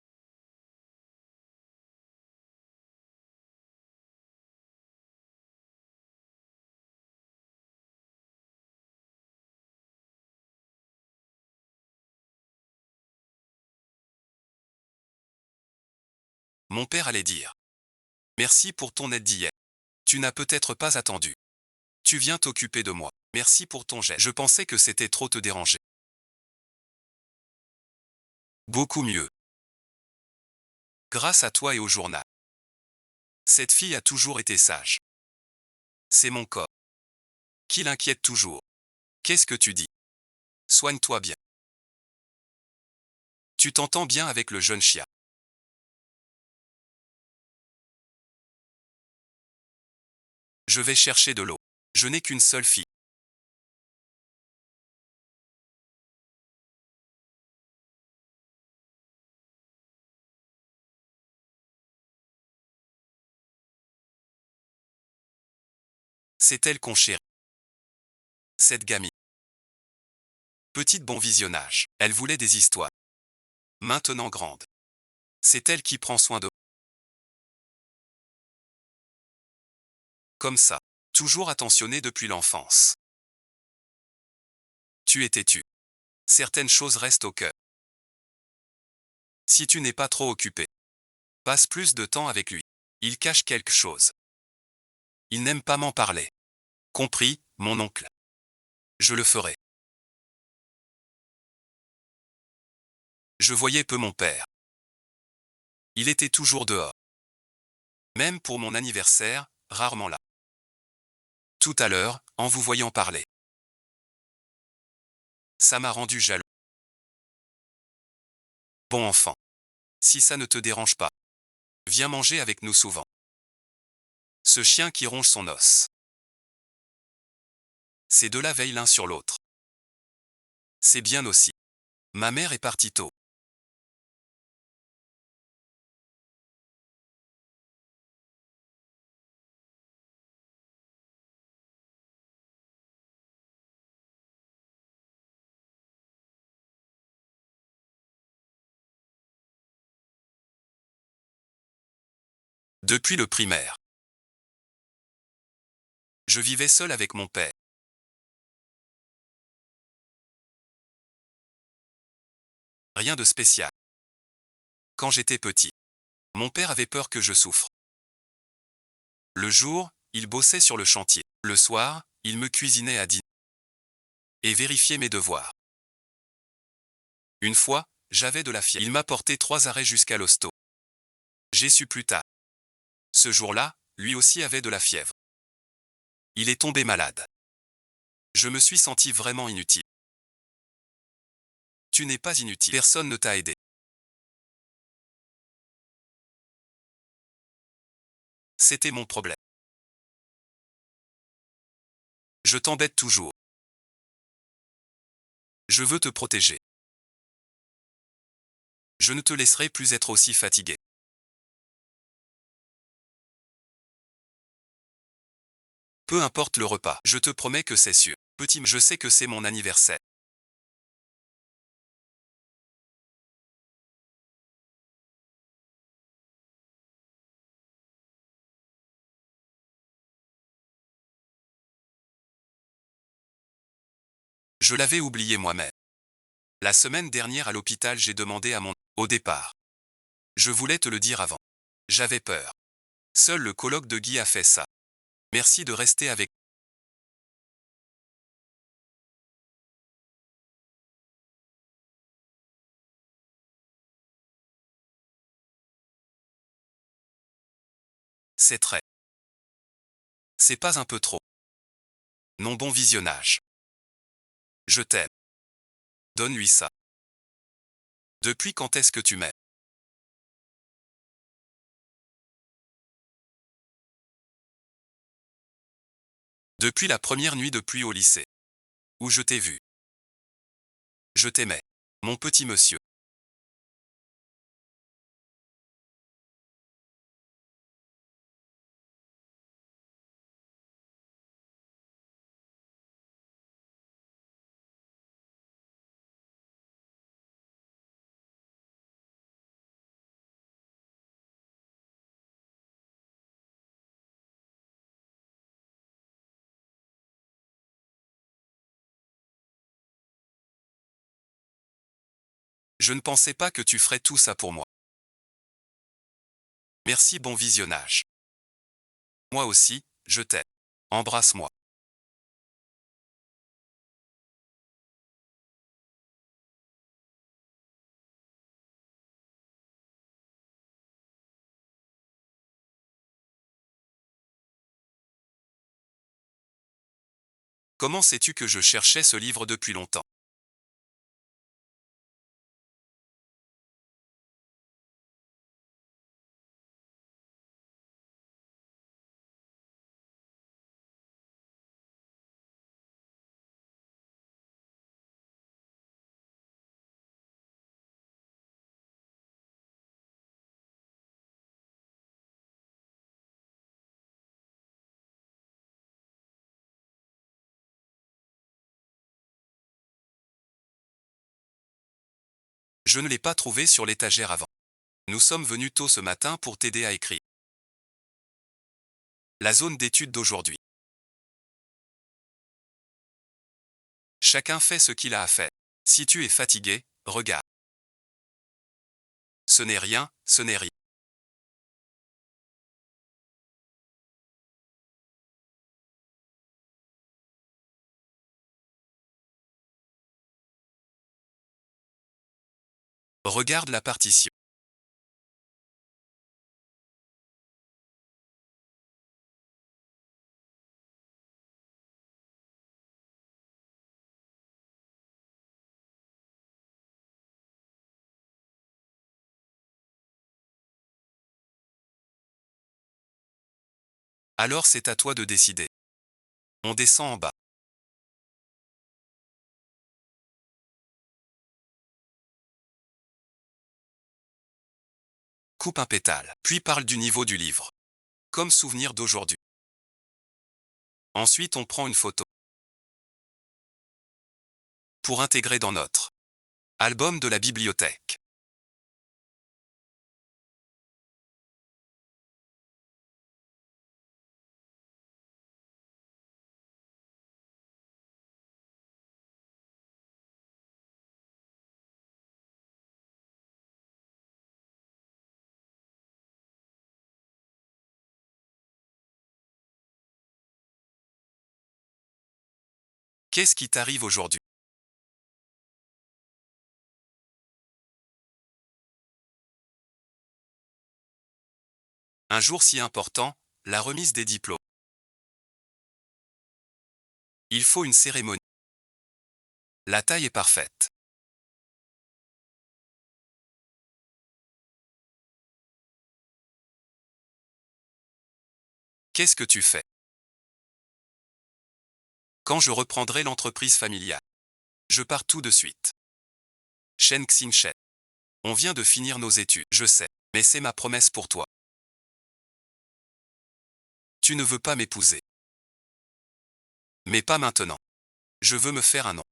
Mon père allait dire. Merci pour ton aide d'hier. Tu n'as peut-être pas attendu. Tu viens t'occuper de moi. Merci pour ton geste. Je pensais que c'était trop te déranger. Beaucoup mieux. Grâce à toi et au journal. Cette fille a toujours été sage. C'est mon corps. Qui l'inquiète toujours. Qu'est-ce que tu dis? Soigne-toi bien. Tu t'entends bien avec le jeune chien. Je vais chercher de l'eau. Je n'ai qu'une seule fille. C'est elle qu'on chérit. Cette gamine. Petite bon visionnage. Elle voulait des histoires. Maintenant grande. C'est elle qui prend soin de. Comme ça. Toujours attentionnée depuis l'enfance. Tu es têtu. Certaines choses restent au cœur. Si tu n'es pas trop occupé, passe plus de temps avec lui. Il cache quelque chose. Il n'aime pas m'en parler. Compris, mon oncle. Je le ferai. Je voyais peu mon père. Il était toujours dehors. Même pour mon anniversaire, rarement là. Tout à l'heure, en vous voyant parler. Ça m'a rendu jaloux. Bon enfant. Si ça ne te dérange pas, viens manger avec nous souvent. Ce chien qui ronge son os. Ces deux-là veillent l'un sur l'autre. C'est bien aussi. Ma mère est partie tôt. Depuis le primaire. Je vivais seul avec mon père. Rien de spécial. Quand j'étais petit, mon père avait peur que je souffre. Le jour, il bossait sur le chantier. Le soir, il me cuisinait à dîner. Et vérifiait mes devoirs. Une fois, j'avais de la fièvre. Il m'a porté 3 arrêts jusqu'à l'hosto. J'ai su plus tard. Ce jour-là, lui aussi avait de la fièvre. Il est tombé malade. Je me suis senti vraiment inutile. Tu n'es pas inutile. Personne ne t'a aidé. C'était mon problème. Je t'embête toujours. Je veux te protéger. Je ne te laisserai plus être aussi fatigué. Peu importe le repas, je te promets que c'est sûr. Petit, je sais que c'est mon anniversaire. Je l'avais oublié moi-même. La semaine dernière à l'hôpital, j'ai demandé à mon... Au départ. Je voulais te le dire avant. J'avais peur. Seul le colloque de Guy a fait ça. Merci de rester avec... C'est très... C'est pas un peu trop. Non, bon visionnage. Je t'aime. Donne-lui ça. Depuis quand est-ce que tu m'aimes? Depuis la première nuit de pluie au lycée. Où je t'ai vu. Je t'aimais. Mon petit monsieur. Je ne pensais pas que tu ferais tout ça pour moi. Merci, bon visionnage. Moi aussi, je t'aime. Embrasse-moi. Comment sais-tu que je cherchais ce livre depuis longtemps? Je ne l'ai pas trouvé sur l'étagère avant. Nous sommes venus tôt ce matin pour t'aider à écrire. La zone d'étude d'aujourd'hui. Chacun fait ce qu'il a à faire. Si tu es fatigué, regarde. Ce n'est rien, ce n'est rien. Regarde la partition. Alors c'est à toi de décider. On descend en bas. Coupe un pétale, puis parle du niveau du livre. Comme souvenir d'aujourd'hui. Ensuite on prend une photo. Pour intégrer dans notre album de la bibliothèque. Qu'est-ce qui t'arrive aujourd'hui? Un jour si important, la remise des diplômes. Il faut une cérémonie. La taille est parfaite. Qu'est-ce que tu fais? Quand je reprendrai l'entreprise familiale. Je pars tout de suite. Shen Xinshen. On vient de finir nos études, je sais, mais c'est ma promesse pour toi. Tu ne veux pas m'épouser. Mais pas maintenant. Je veux me faire un nom.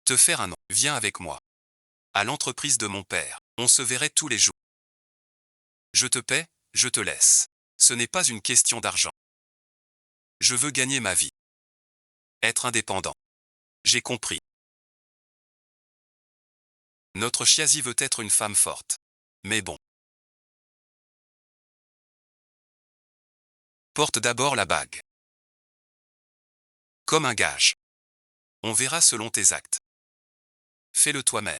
Te faire un nom. Viens avec moi. À l'entreprise de mon père. On se verrait tous les jours. Je te paie, je te laisse. Ce n'est pas une question d'argent. Je veux gagner ma vie. Être indépendant. J'ai compris. Notre Chiazi veut être une femme forte. Mais bon. Porte d'abord la bague. Comme un gage. On verra selon tes actes. Fais-le toi-même.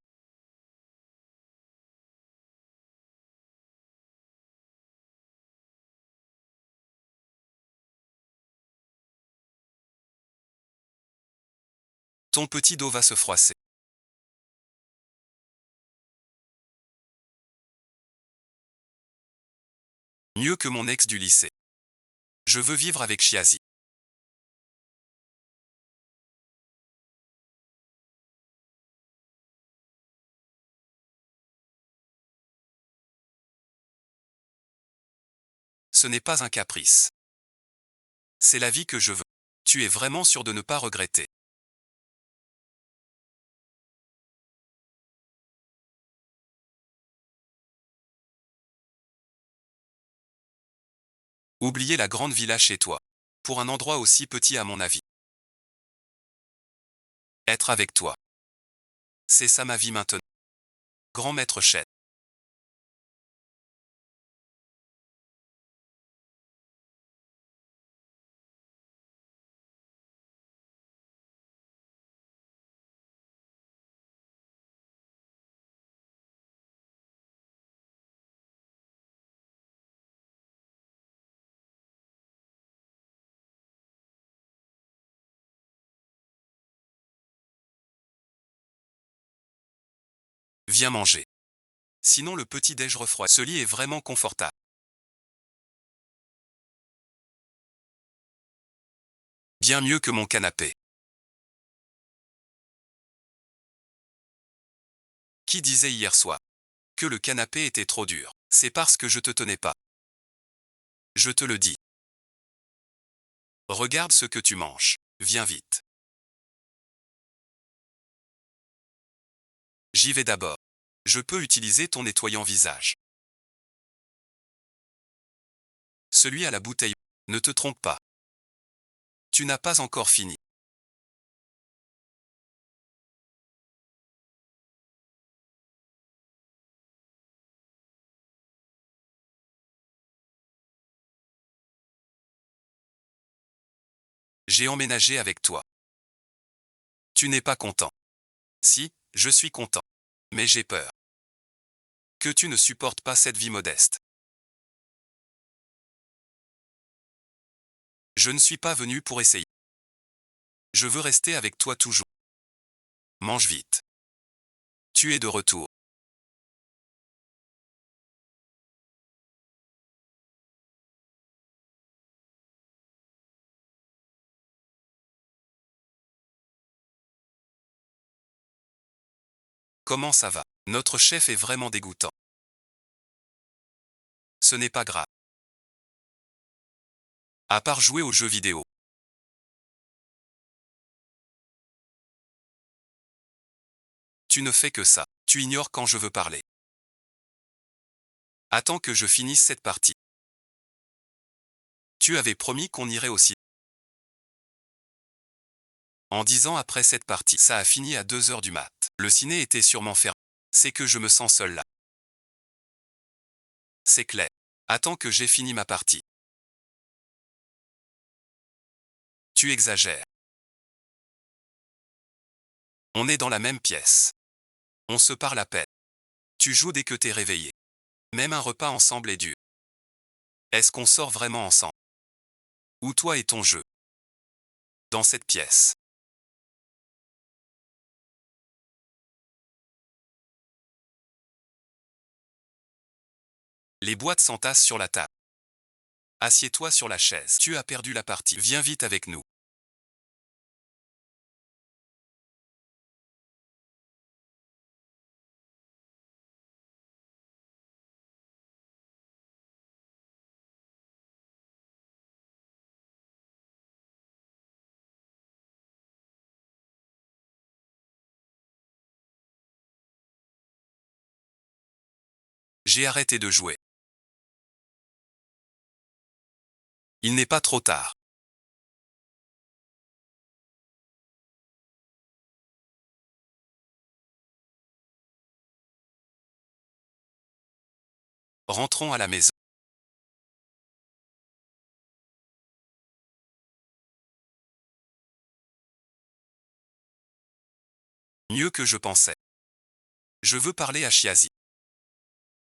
Ton petit dos va se froisser. Mieux que mon ex du lycée. Je veux vivre avec Chiazi. Ce n'est pas un caprice. C'est la vie que je veux. Tu es vraiment sûr de ne pas regretter. Oubliez la grande villa chez toi. Pour un endroit aussi petit à mon avis. Être avec toi. C'est ça ma vie maintenant. Grand maître Shed. Viens manger. Sinon le petit déj refroidi. Ce lit est vraiment confortable. Bien mieux que mon canapé. Qui disait hier soir que le canapé était trop dur? C'est parce que je te tenais pas. Je te le dis. Regarde ce que tu manges. Viens vite. J'y vais d'abord. Je peux utiliser ton nettoyant visage. Celui à la bouteille. Ne te trompe pas. Tu n'as pas encore fini. J'ai emménagé avec toi. Tu n'es pas content. Si, je suis content. Mais j'ai peur. Que tu ne supportes pas cette vie modeste. Je ne suis pas venu pour essayer. Je veux rester avec toi toujours. Mange vite. Tu es de retour. Comment ça va? Notre chef est vraiment dégoûtant. Ce n'est pas grave. À part jouer aux jeux vidéo. Tu ne fais que ça. Tu ignores quand je veux parler. Attends que je finisse cette partie. Tu avais promis qu'on irait au cinéma. En 10 ans après cette partie, ça a fini à 2 heures du mat. Le ciné était sûrement fermé. C'est que je me sens seul là. C'est clair. Attends que j'ai fini ma partie. Tu exagères. On est dans la même pièce. On se parle à peine. Tu joues dès que t'es réveillé. Même un repas ensemble est dur. Est-ce qu'on sort vraiment ensemble? Ou toi et ton jeu? Dans cette pièce. Les boîtes s'entassent sur la table. Assieds-toi sur la chaise. Tu as perdu la partie. Viens vite avec nous. J'ai arrêté de jouer. Il n'est pas trop tard. Rentrons à la maison. Mieux que je pensais. Je veux parler à Chiazi.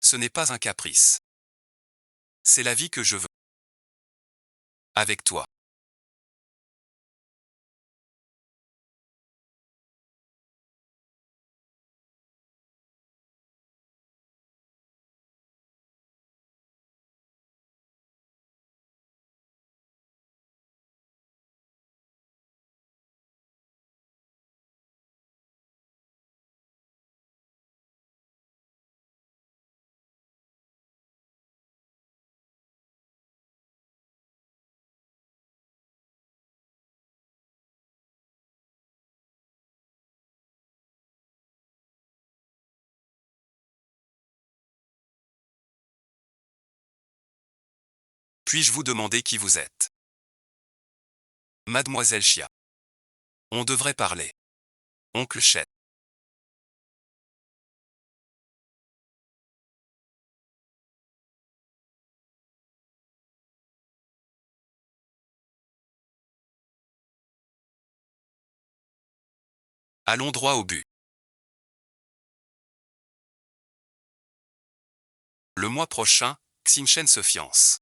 Ce n'est pas un caprice. C'est la vie que je veux. Avec toi. Puis-je vous demander qui vous êtes? Mademoiselle Chia. On devrait parler. Oncle Chet. Allons droit au but. Le mois prochain, Xinchen se fiance.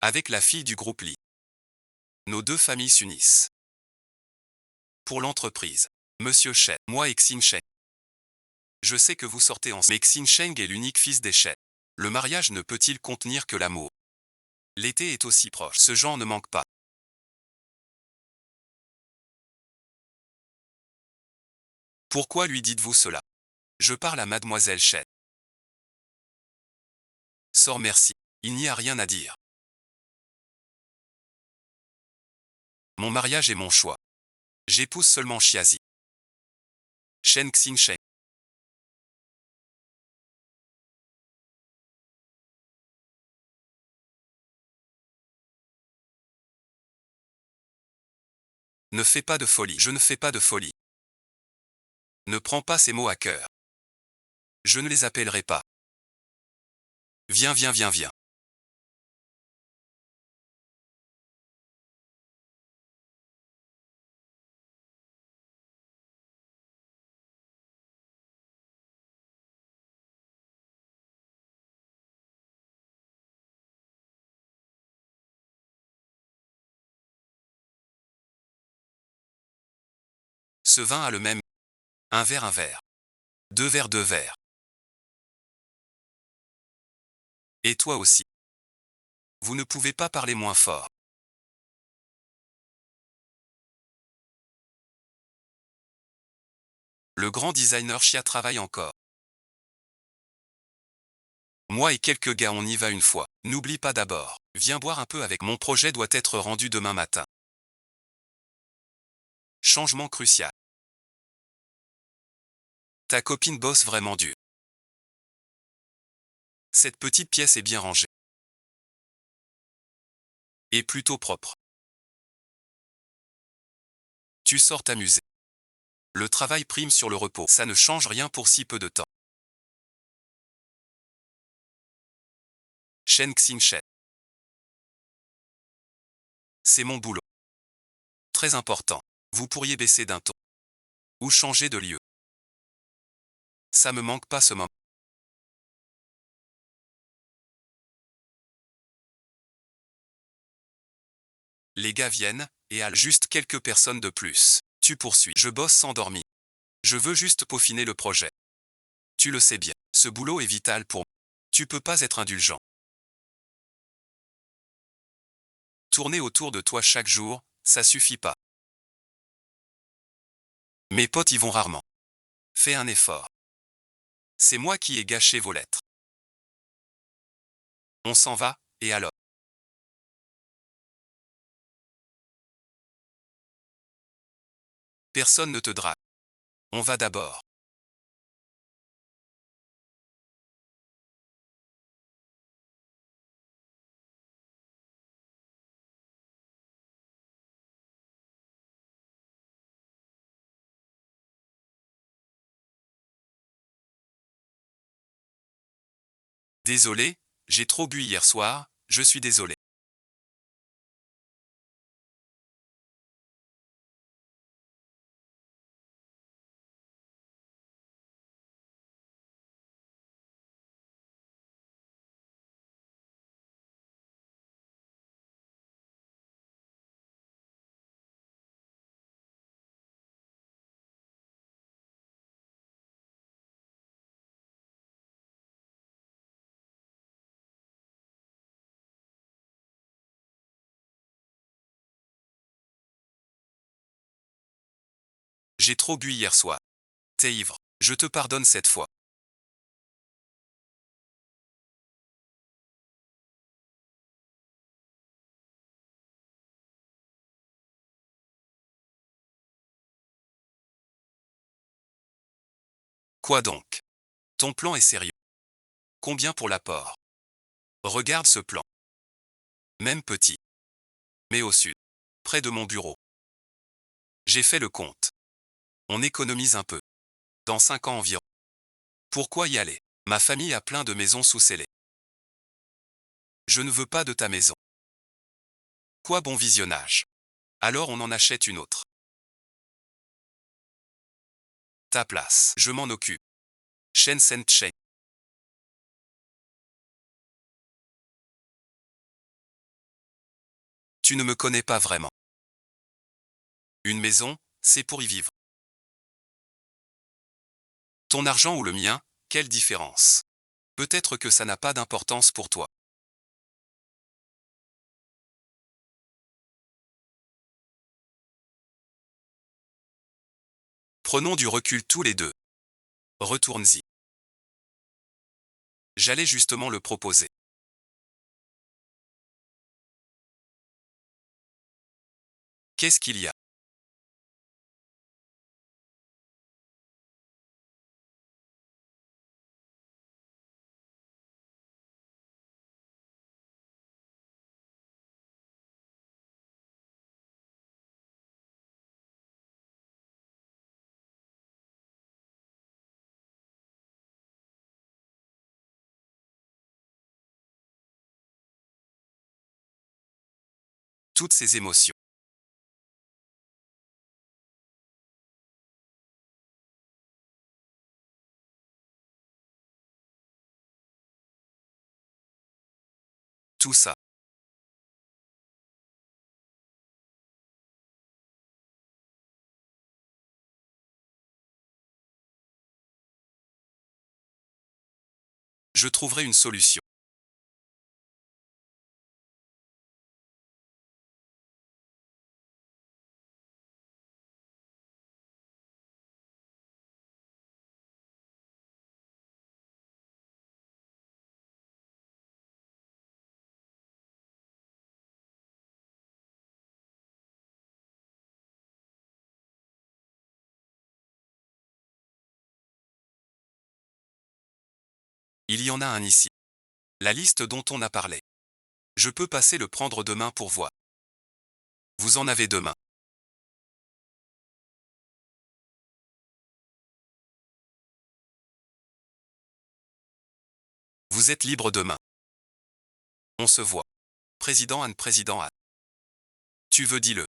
Avec la fille du groupe Li. Nos deux familles s'unissent. Pour l'entreprise. Monsieur Shen, moi et Xinchen. Je sais que vous sortez ensemble. Mais Xinchen est l'unique fils des Shen. Le mariage ne peut-il contenir que l'amour? L'été est aussi proche. Ce genre ne manque pas. Pourquoi lui dites-vous cela? Je parle à Mademoiselle Shen. Sors merci. Il n'y a rien à dire. Mon mariage est mon choix. J'épouse seulement Chiazi. Shen Xinchen. Ne fais pas de folie. Je ne fais pas de folie. Ne prends pas ces mots à cœur. Je ne les appellerai pas. Viens, viens, viens, viens. Ce vin a le même. Un verre, un verre. Deux verres, deux verres. Et toi aussi. Vous ne pouvez pas parler moins fort. Le grand designer Chia travaille encore. Moi et quelques gars on y va une fois. N'oublie pas d'abord. Viens boire un peu avec mon projet doit être rendu demain matin. Changement crucial. Ta copine bosse vraiment dur. Cette petite pièce est bien rangée. Et plutôt propre. Tu sors t'amuser. Le travail prime sur le repos. Ça ne change rien pour si peu de temps. Shen Xinchen. C'est mon boulot. Très important. Vous pourriez baisser d'un ton. Ou changer de lieu. Ça me manque pas ce moment. Les gars viennent, et juste quelques personnes de plus. Tu poursuis. Je bosse sans dormir. Je veux juste peaufiner le projet. Tu le sais bien. Ce boulot est vital pour moi. Tu peux pas être indulgent. Tourner autour de toi chaque jour, ça suffit pas. Mes potes y vont rarement. Fais un effort. C'est moi qui ai gâché vos lettres. On s'en va, et alors? Personne ne te drague. On va d'abord. Désolé, J'ai trop bu hier soir, je suis désolé. J'ai trop bu hier soir. T'es ivre. Je te pardonne cette fois. Quoi donc? Ton plan est sérieux. Combien pour l'apport? Regarde ce plan. Même petit. Mais au sud. Près de mon bureau. J'ai fait le compte. On économise un peu. Dans 5 ans environ. Pourquoi y aller? Ma famille a plein de maisons sous scellés. Je ne veux pas de ta maison. Quoi bon visionnage? Alors on en achète une autre. Ta place. Je m'en occupe. Shenzhen Chen. Tu ne me connais pas vraiment. Une maison, c'est pour y vivre. Ton argent ou le mien, quelle différence? Peut-être que ça n'a pas d'importance pour toi. Prenons du recul tous les deux. Retourne-y. J'allais justement le proposer. Qu'est-ce qu'il y a? Toutes ces émotions. Tout ça. Je trouverai une solution. Il y en a un ici. La liste dont on a parlé. Je peux passer le prendre demain pour voir. Vous en avez demain. Vous êtes libre demain. On se voit. Président Anne, président Anne. Tu veux dis-le.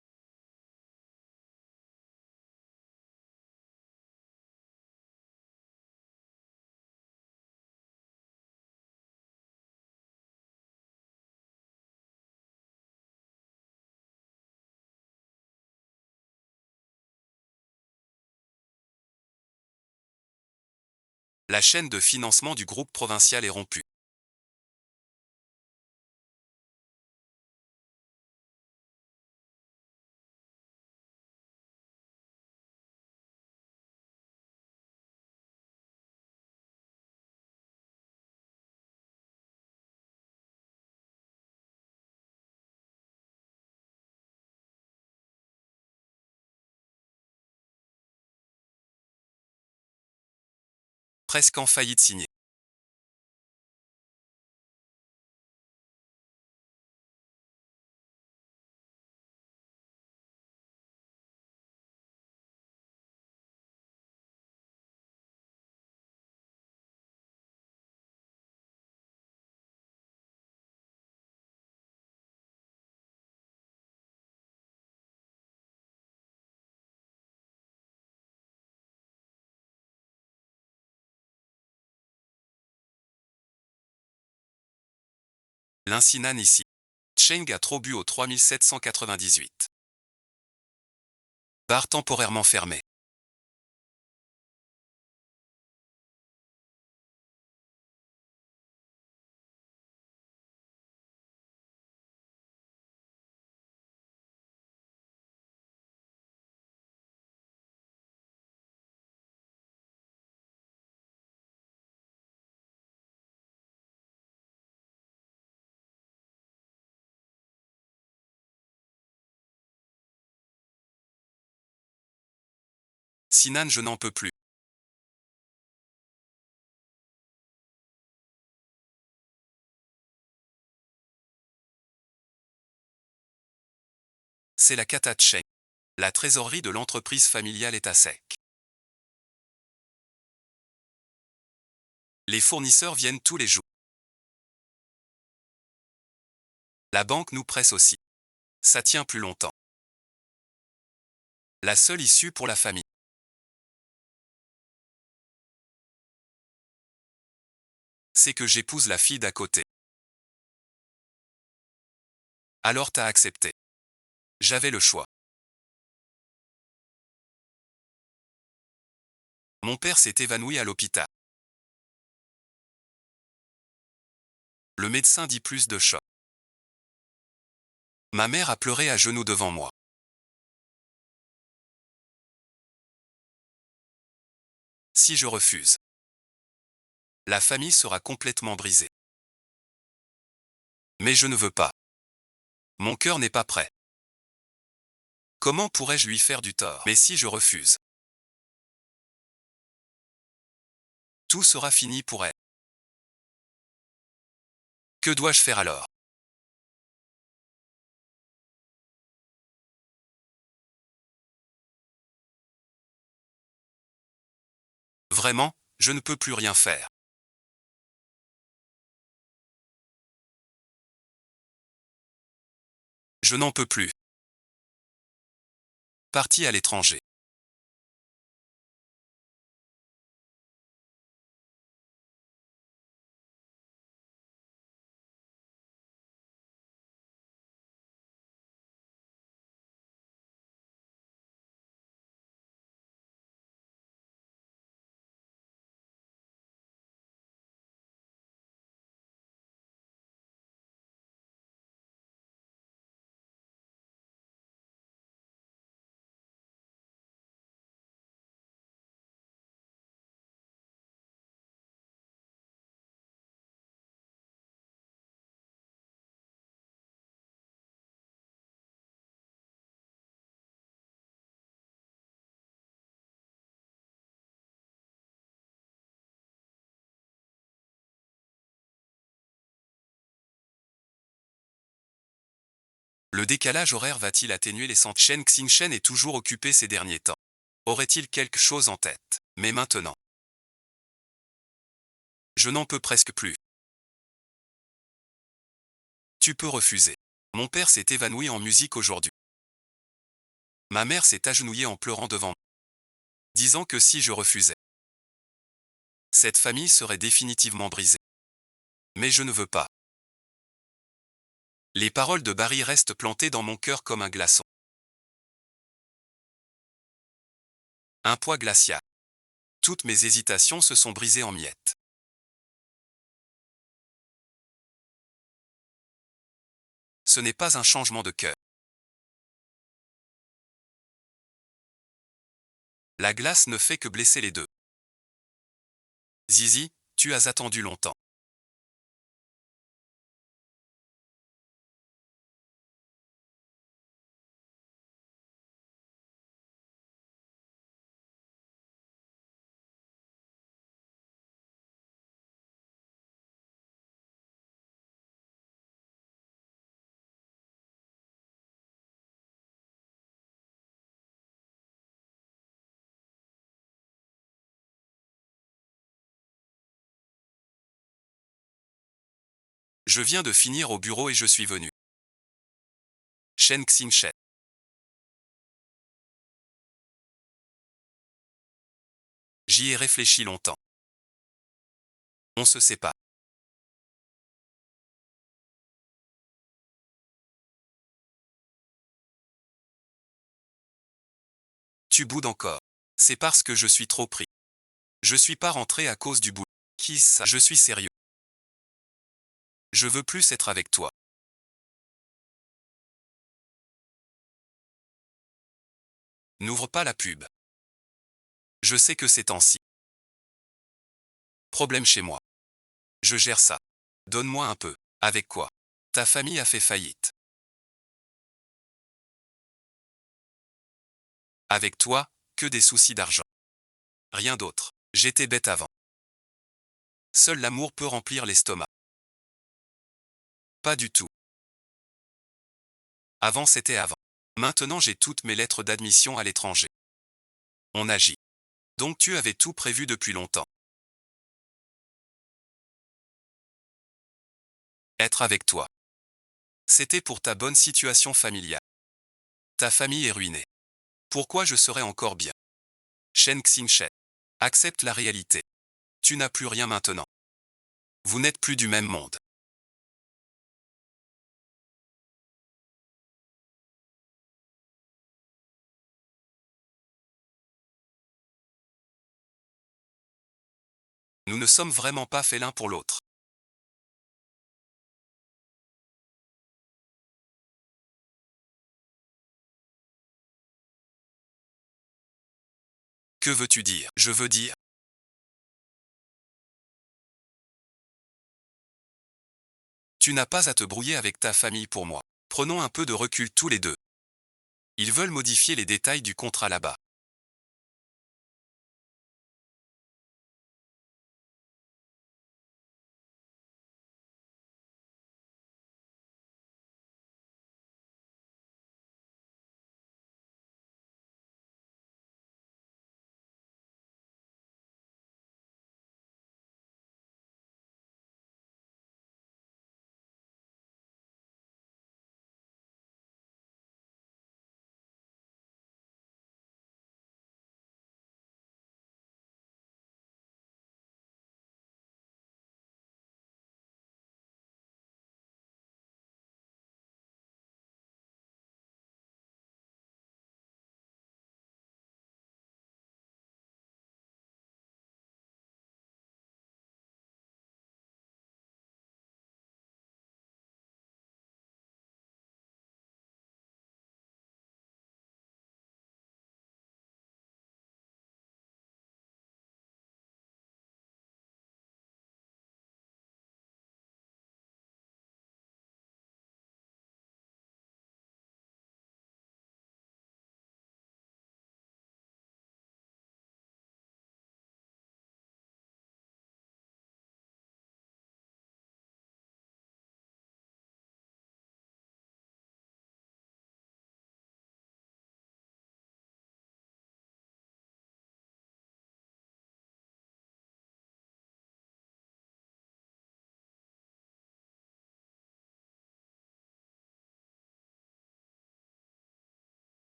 La chaîne de financement du groupe provincial est rompue. Presque en faillite signée. L'incinan ici. Cheng a trop bu au 3798. Bar temporairement fermé. Sinan, je n'en peux plus. C'est la cata de Cheng. La trésorerie de l'entreprise familiale est à sec. Les fournisseurs viennent tous les jours. La banque nous presse aussi. Ça tient plus longtemps. La seule issue pour la famille, c'est que j'épouse la fille d'à côté. Alors t'as accepté. J'avais le choix. Mon père s'est évanoui à l'hôpital. Le médecin dit plus de choc. Ma mère a pleuré à genoux devant moi. Si je refuse, la famille sera complètement brisée. Mais je ne veux pas. Mon cœur n'est pas prêt. Comment pourrais-je lui faire du tort? Mais si je refuse, tout sera fini pour elle. Que dois-je faire alors? Vraiment, je ne peux plus rien faire. Je n'en peux plus. Parti à l'étranger. Le décalage horaire va-t-il atténuer les sentiments? Shen Xingshen est toujours occupé ces derniers temps. Aurait-il quelque chose en tête? Mais maintenant, je n'en peux presque plus. Tu peux refuser. Mon père s'est évanoui en musique aujourd'hui. Ma mère s'est agenouillée en pleurant devant moi, disant que si je refusais, cette famille serait définitivement brisée. Mais je ne veux pas. Les paroles de Barry restent plantées dans mon cœur comme un glaçon. Un poids glacial. Toutes mes hésitations se sont brisées en miettes. Ce n'est pas un changement de cœur. La glace ne fait que blesser les deux. Zizi, tu as attendu longtemps. Je viens de finir au bureau et je suis venu. Shen Xingshen. J'y ai réfléchi longtemps. On se sépare. Tu boudes encore. C'est parce que je suis trop pris. Je suis pas rentré à cause du boulot. Qui ça? Je suis sérieux. Je veux plus être avec toi. N'ouvre pas la pub. Je sais que c'est temps-ci. Problème chez moi. Je gère ça. Donne-moi un peu. Avec quoi? Ta famille a fait faillite. Avec toi, que des soucis d'argent. Rien d'autre. J'étais bête avant. Seul l'amour peut remplir l'estomac. Pas du tout. Avant c'était avant. Maintenant j'ai toutes mes lettres d'admission à l'étranger. On agit. Donc tu avais tout prévu depuis longtemps. Être avec toi. C'était pour ta bonne situation familiale. Ta famille est ruinée. Pourquoi je serais encore bien? Shen Xinshen. Accepte la réalité. Tu n'as plus rien maintenant. Vous n'êtes plus du même monde. Nous ne sommes vraiment pas faits l'un pour l'autre. Que veux-tu dire? Je veux dire, tu n'as pas à te brouiller avec ta famille pour moi. Prenons un peu de recul tous les deux. Ils veulent modifier les détails du contrat là-bas.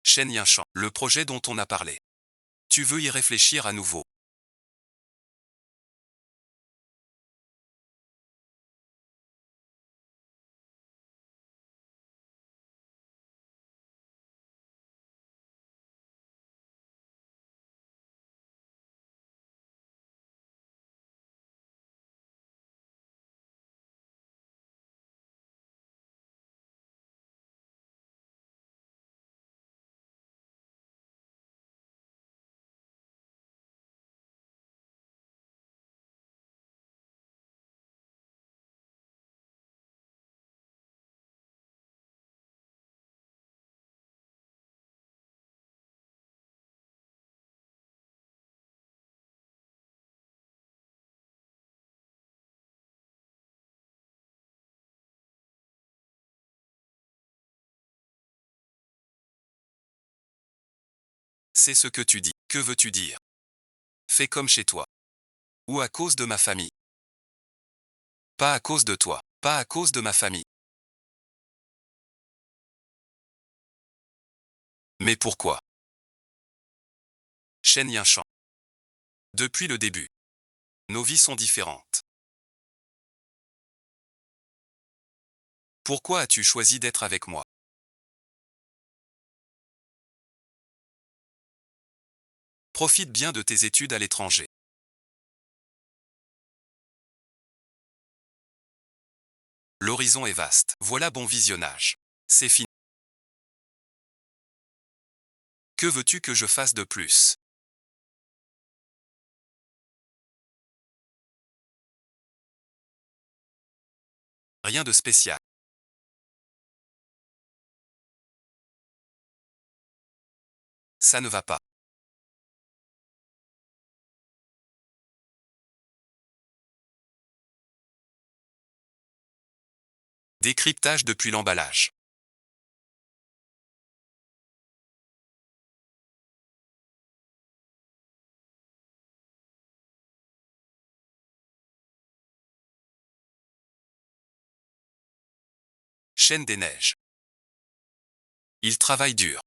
Shen Yinshan, le projet dont on a parlé. Tu veux y réfléchir à nouveau. C'est ce que tu dis. Que veux-tu dire? Fais comme chez toi. Ou à cause de ma famille. Pas à cause de toi. Pas à cause de ma famille. Mais pourquoi? Shen Yinshan. Depuis le début. Nos vies sont différentes. Pourquoi as-tu choisi d'être avec moi? Profite bien de tes études à l'étranger. L'horizon est vaste. Voilà, bon visionnage. C'est fini. Que veux-tu que je fasse de plus? Rien de spécial. Ça ne va pas. Décryptage depuis l'emballage. Chaîne des neiges. Il travaille dur.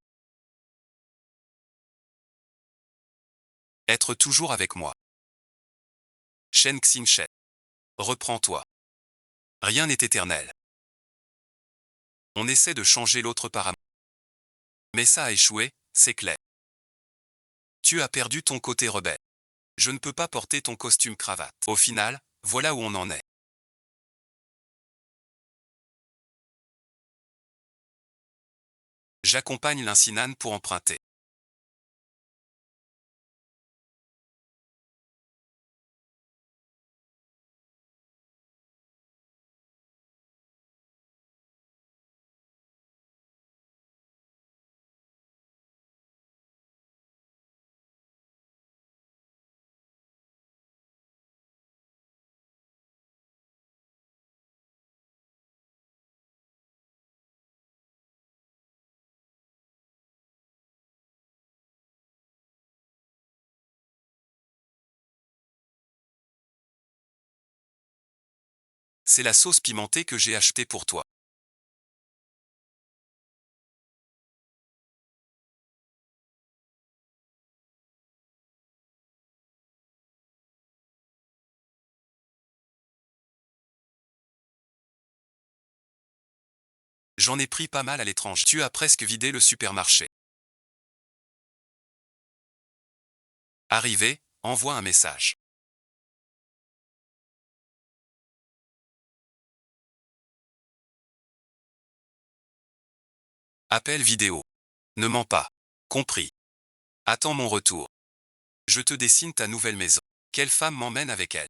Être toujours avec moi. Shen Xinshen. Reprends-toi. Rien n'est éternel. On essaie de changer l'autre par amour. Mais ça a échoué, c'est clair. Tu as perdu ton côté rebelle. Je ne peux pas porter ton costume cravate. Au final, voilà où on en est. J'accompagne Linsinan pour emprunter. C'est la sauce pimentée que j'ai achetée pour toi. J'en ai pris pas mal à l'étranger. Tu as presque vidé le supermarché. Arrivé, envoie un message. Appel vidéo. Ne mens pas. Compris. Attends mon retour. Je te dessine ta nouvelle maison. Quelle femme m'emmène avec elle?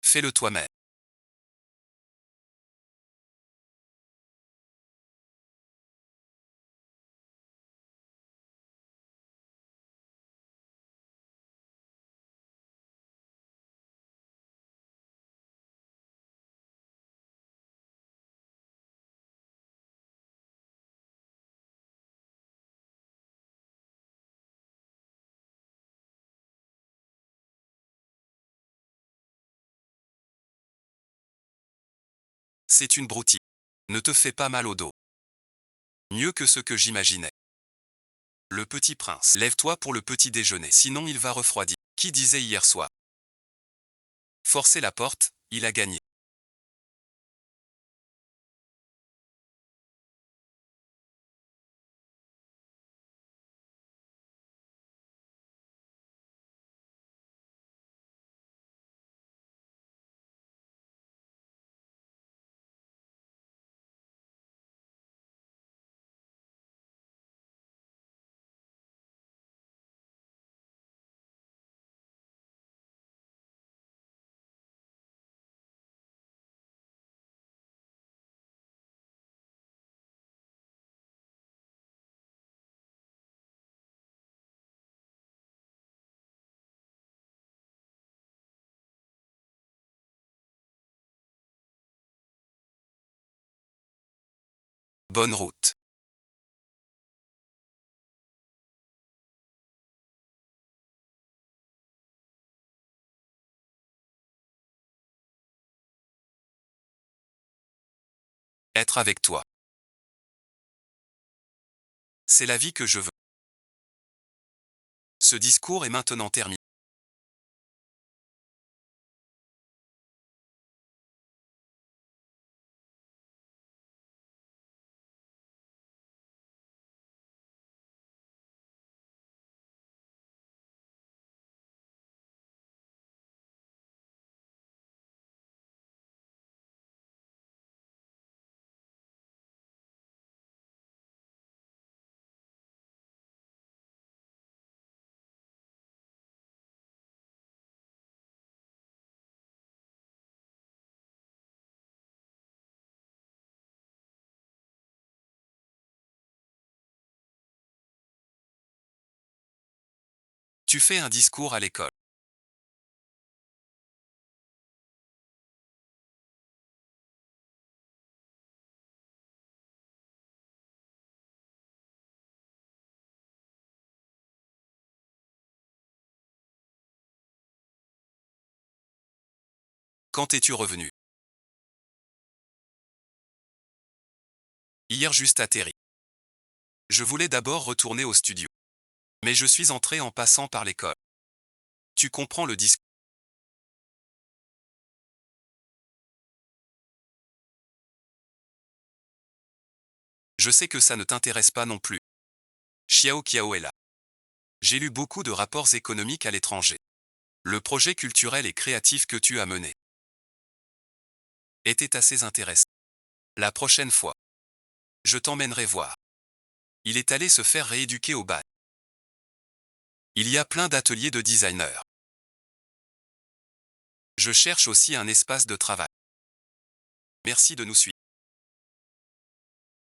Fais-le toi-même. C'est une broutille. Ne te fais pas mal au dos. Mieux que ce que j'imaginais. Le petit prince. Lève-toi pour le petit déjeuner, sinon il va refroidir. Qui disait hier soir? Forcer la porte, il a gagné. Bonne route. Être avec toi. C'est la vie que je veux. Ce discours est maintenant terminé. Tu fais un discours à l'école. Quand es-tu revenu? Hier juste atterri. Je voulais d'abord retourner au studio. Mais je suis entré en passant par l'école. Tu comprends le discours. Je sais que ça ne t'intéresse pas non plus. Xiao Kiao est là. J'ai lu beaucoup de rapports économiques à l'étranger. Le projet culturel et créatif que tu as mené était assez intéressant. La prochaine fois, je t'emmènerai voir. Il est allé se faire rééduquer au bas. Il y a plein d'ateliers de designers. Je cherche aussi un espace de travail. Merci de nous suivre.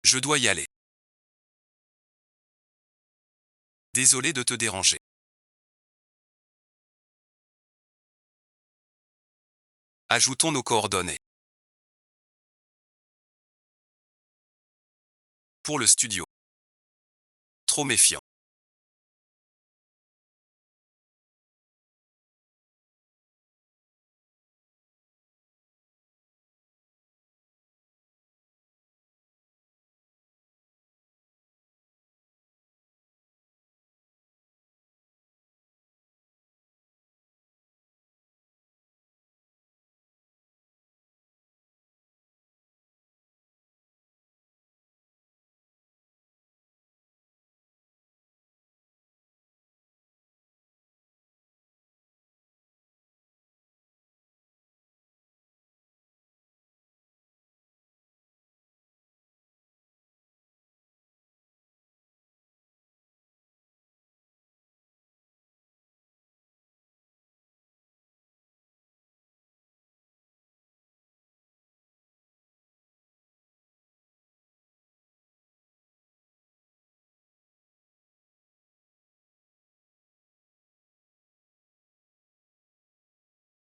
Je dois y aller. Désolé de te déranger. Ajoutons nos coordonnées. Pour le studio. Trop méfiant.